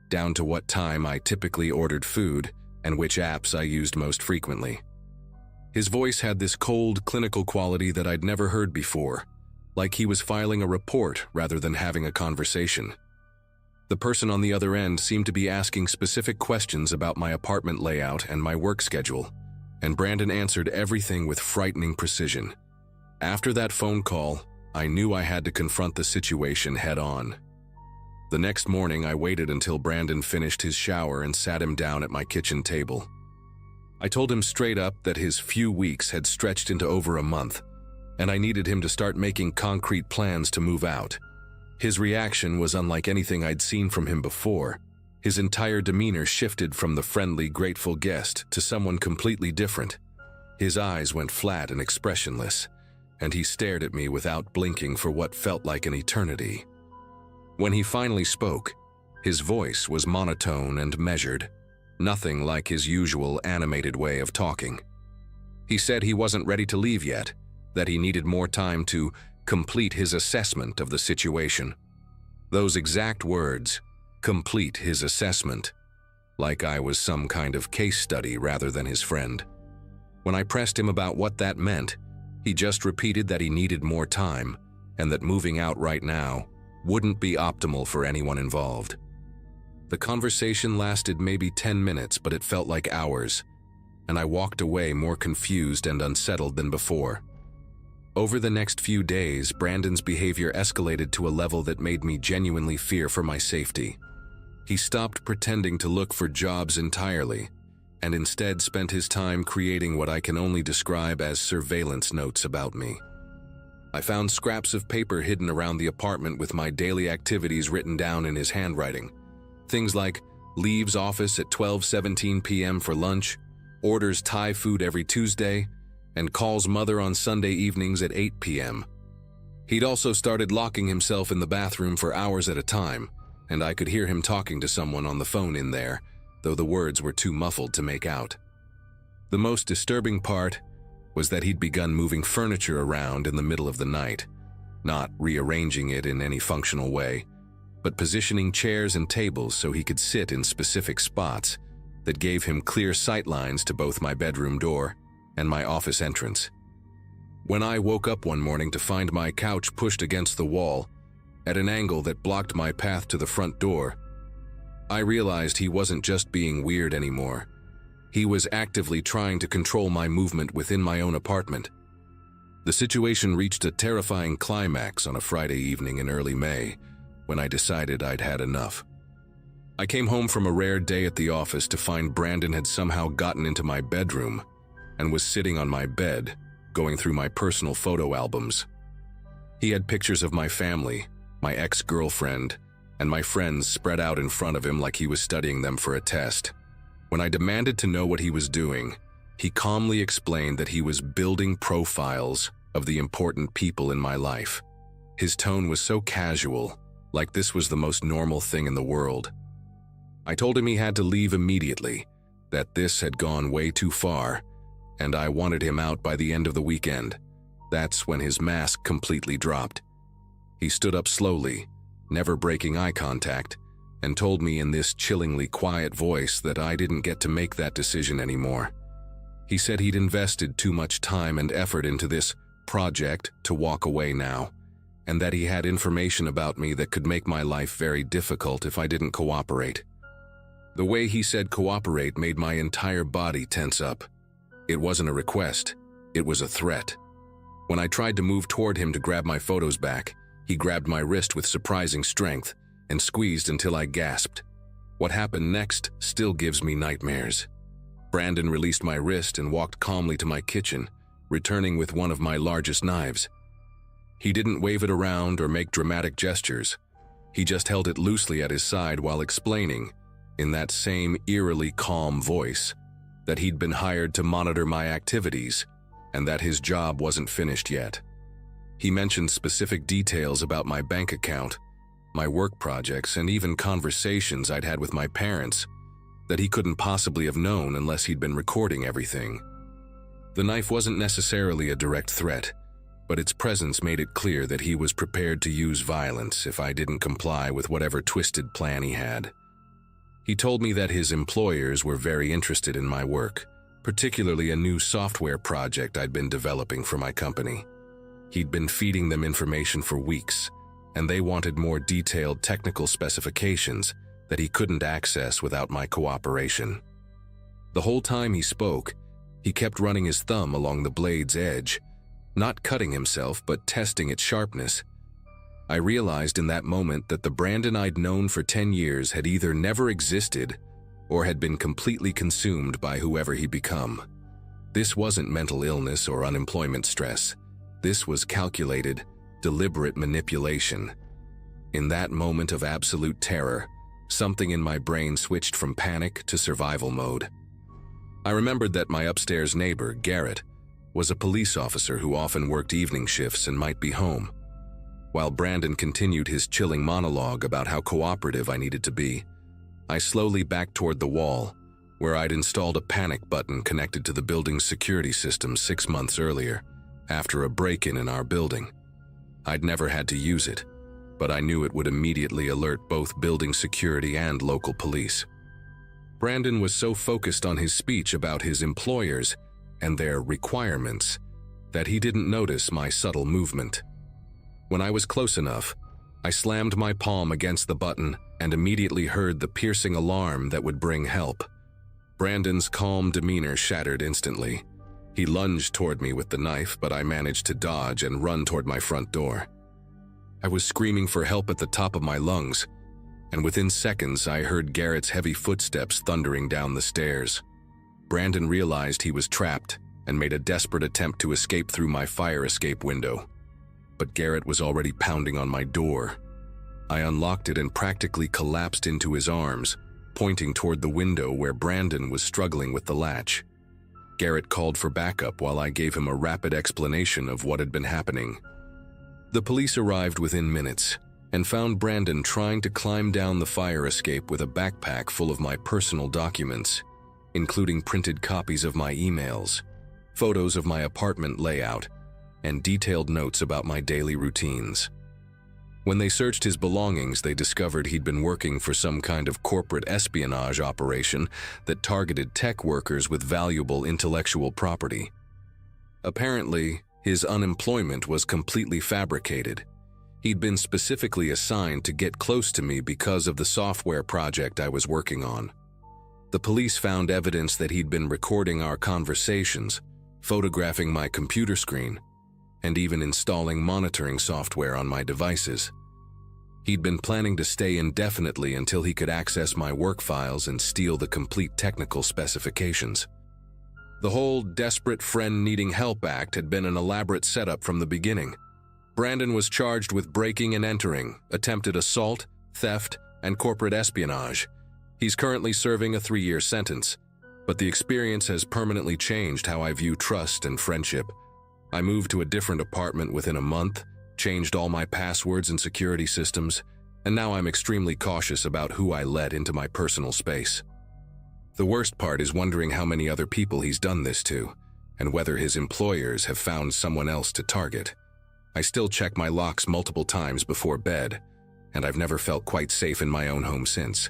down to what time I typically ordered food and which apps I used most frequently. His voice had this cold, clinical quality that I'd never heard before, like he was filing a report rather than having a conversation. The person on the other end seemed to be asking specific questions about my apartment layout and my work schedule, and Brandon answered everything with frightening precision. After that phone call, I knew I had to confront the situation head-on. The next morning, I waited until Brandon finished his shower and sat him down at my kitchen table. I told him straight up that his few weeks had stretched into over a month, and I needed him to start making concrete plans to move out. His reaction was unlike anything I'd seen from him before. His entire demeanor shifted from the friendly, grateful guest to someone completely different. His eyes went flat and expressionless, and he stared at me without blinking for what felt like an eternity. When he finally spoke, his voice was monotone and measured, nothing like his usual animated way of talking. He said he wasn't ready to leave yet, that he needed more time to complete his assessment of the situation. Those exact words, complete his assessment, like I was some kind of case study rather than his friend. When I pressed him about what that meant, he just repeated that he needed more time and that moving out right now wouldn't be optimal for anyone involved. The conversation lasted maybe 10 minutes, but it felt like hours, and I walked away more confused and unsettled than before. Over the next few days, Brandon's behavior escalated to a level that made me genuinely fear for my safety. He stopped pretending to look for jobs entirely, and instead spent his time creating what I can only describe as surveillance notes about me. I found scraps of paper hidden around the apartment with my daily activities written down in his handwriting. Things like leaves office at 12:17 p.m. for lunch, orders Thai food every Tuesday, and calls mother on Sunday evenings at 8 p.m. He'd also started locking himself in the bathroom for hours at a time, and I could hear him talking to someone on the phone in there, though the words were too muffled to make out. The most disturbing part was that he'd begun moving furniture around in the middle of the night, not rearranging it in any functional way, but positioning chairs and tables so he could sit in specific spots that gave him clear sightlines to both my bedroom door and my office entrance. When I woke up one morning to find my couch pushed against the wall, at an angle that blocked my path to the front door, I realized he wasn't just being weird anymore. He was actively trying to control my movement within my own apartment. The situation reached a terrifying climax on a Friday evening in early May, when I decided I'd had enough. I came home from a rare day at the office to find Brandon had somehow gotten into my bedroom and was sitting on my bed, going through my personal photo albums. He had pictures of my family, my ex-girlfriend, and my friends spread out in front of him like he was studying them for a test. When I demanded to know what he was doing, he calmly explained that he was building profiles of the important people in my life. His tone was so casual, like this was the most normal thing in the world. I told him he had to leave immediately, that this had gone way too far, and I wanted him out by the end of the weekend. That's when his mask completely dropped. He stood up slowly, never breaking eye contact, and told me in this chillingly quiet voice that I didn't get to make that decision anymore. He said he'd invested too much time and effort into this project to walk away now, and that he had information about me that could make my life very difficult if I didn't cooperate. The way he said cooperate made my entire body tense up. It wasn't a request, it was a threat. When I tried to move toward him to grab my photos back, he grabbed my wrist with surprising strength and squeezed until I gasped. What happened next still gives me nightmares. Brandon released my wrist and walked calmly to my kitchen, returning with one of my largest knives. He didn't wave it around or make dramatic gestures. He just held it loosely at his side while explaining, in that same eerily calm voice, that he'd been hired to monitor my activities and that his job wasn't finished yet. He mentioned specific details about my bank account, my work projects, and even conversations I'd had with my parents that he couldn't possibly have known unless he'd been recording everything. The knife wasn't necessarily a direct threat, but its presence made it clear that he was prepared to use violence if I didn't comply with whatever twisted plan he had. He told me that his employers were very interested in my work, particularly a new software project I'd been developing for my company. He'd been feeding them information for weeks, and they wanted more detailed technical specifications that he couldn't access without my cooperation. The whole time he spoke, he kept running his thumb along the blade's edge, not cutting himself but testing its sharpness. I realized in that moment that the Brandon I'd known for 10 years had either never existed or had been completely consumed by whoever he'd become. This wasn't mental illness or unemployment stress. This was calculated, deliberate manipulation. In that moment of absolute terror, something in my brain switched from panic to survival mode. I remembered that my upstairs neighbor, Garrett, was a police officer who often worked evening shifts and might be home. While Brandon continued his chilling monologue about how cooperative I needed to be, I slowly backed toward the wall, where I'd installed a panic button connected to the building's security system 6 months earlier, after a break-in in our building. I'd never had to use it, but I knew it would immediately alert both building security and local police. Brandon was so focused on his speech about his employers and their requirements that he didn't notice my subtle movement. When I was close enough, I slammed my palm against the button and immediately heard the piercing alarm that would bring help. Brandon's calm demeanor shattered instantly. He lunged toward me with the knife, but I managed to dodge and run toward my front door. I was screaming for help at the top of my lungs, and within seconds I heard Garrett's heavy footsteps thundering down the stairs. Brandon realized he was trapped and made a desperate attempt to escape through my fire escape window. But Garrett was already pounding on my door. I unlocked it and practically collapsed into his arms, pointing toward the window where Brandon was struggling with the latch. Garrett called for backup while I gave him a rapid explanation of what had been happening. The police arrived within minutes and found Brandon trying to climb down the fire escape with a backpack full of my personal documents, including printed copies of my emails, photos of my apartment layout, and detailed notes about my daily routines. When they searched his belongings, they discovered he'd been working for some kind of corporate espionage operation that targeted tech workers with valuable intellectual property. Apparently, his unemployment was completely fabricated. He'd been specifically assigned to get close to me because of the software project I was working on. The police found evidence that he'd been recording our conversations, photographing my computer screen, and even installing monitoring software on my devices. He'd been planning to stay indefinitely until he could access my work files and steal the complete technical specifications. The whole desperate friend needing help act had been an elaborate setup from the beginning. Brandon was charged with breaking and entering, attempted assault, theft, and corporate espionage. He's currently serving a 3-year sentence, but the experience has permanently changed how I view trust and friendship. I moved to a different apartment within a month, changed all my passwords and security systems, and now I'm extremely cautious about who I let into my personal space. The worst part is wondering how many other people he's done this to, and whether his employers have found someone else to target. I still check my locks multiple times before bed, and I've never felt quite safe in my own home since.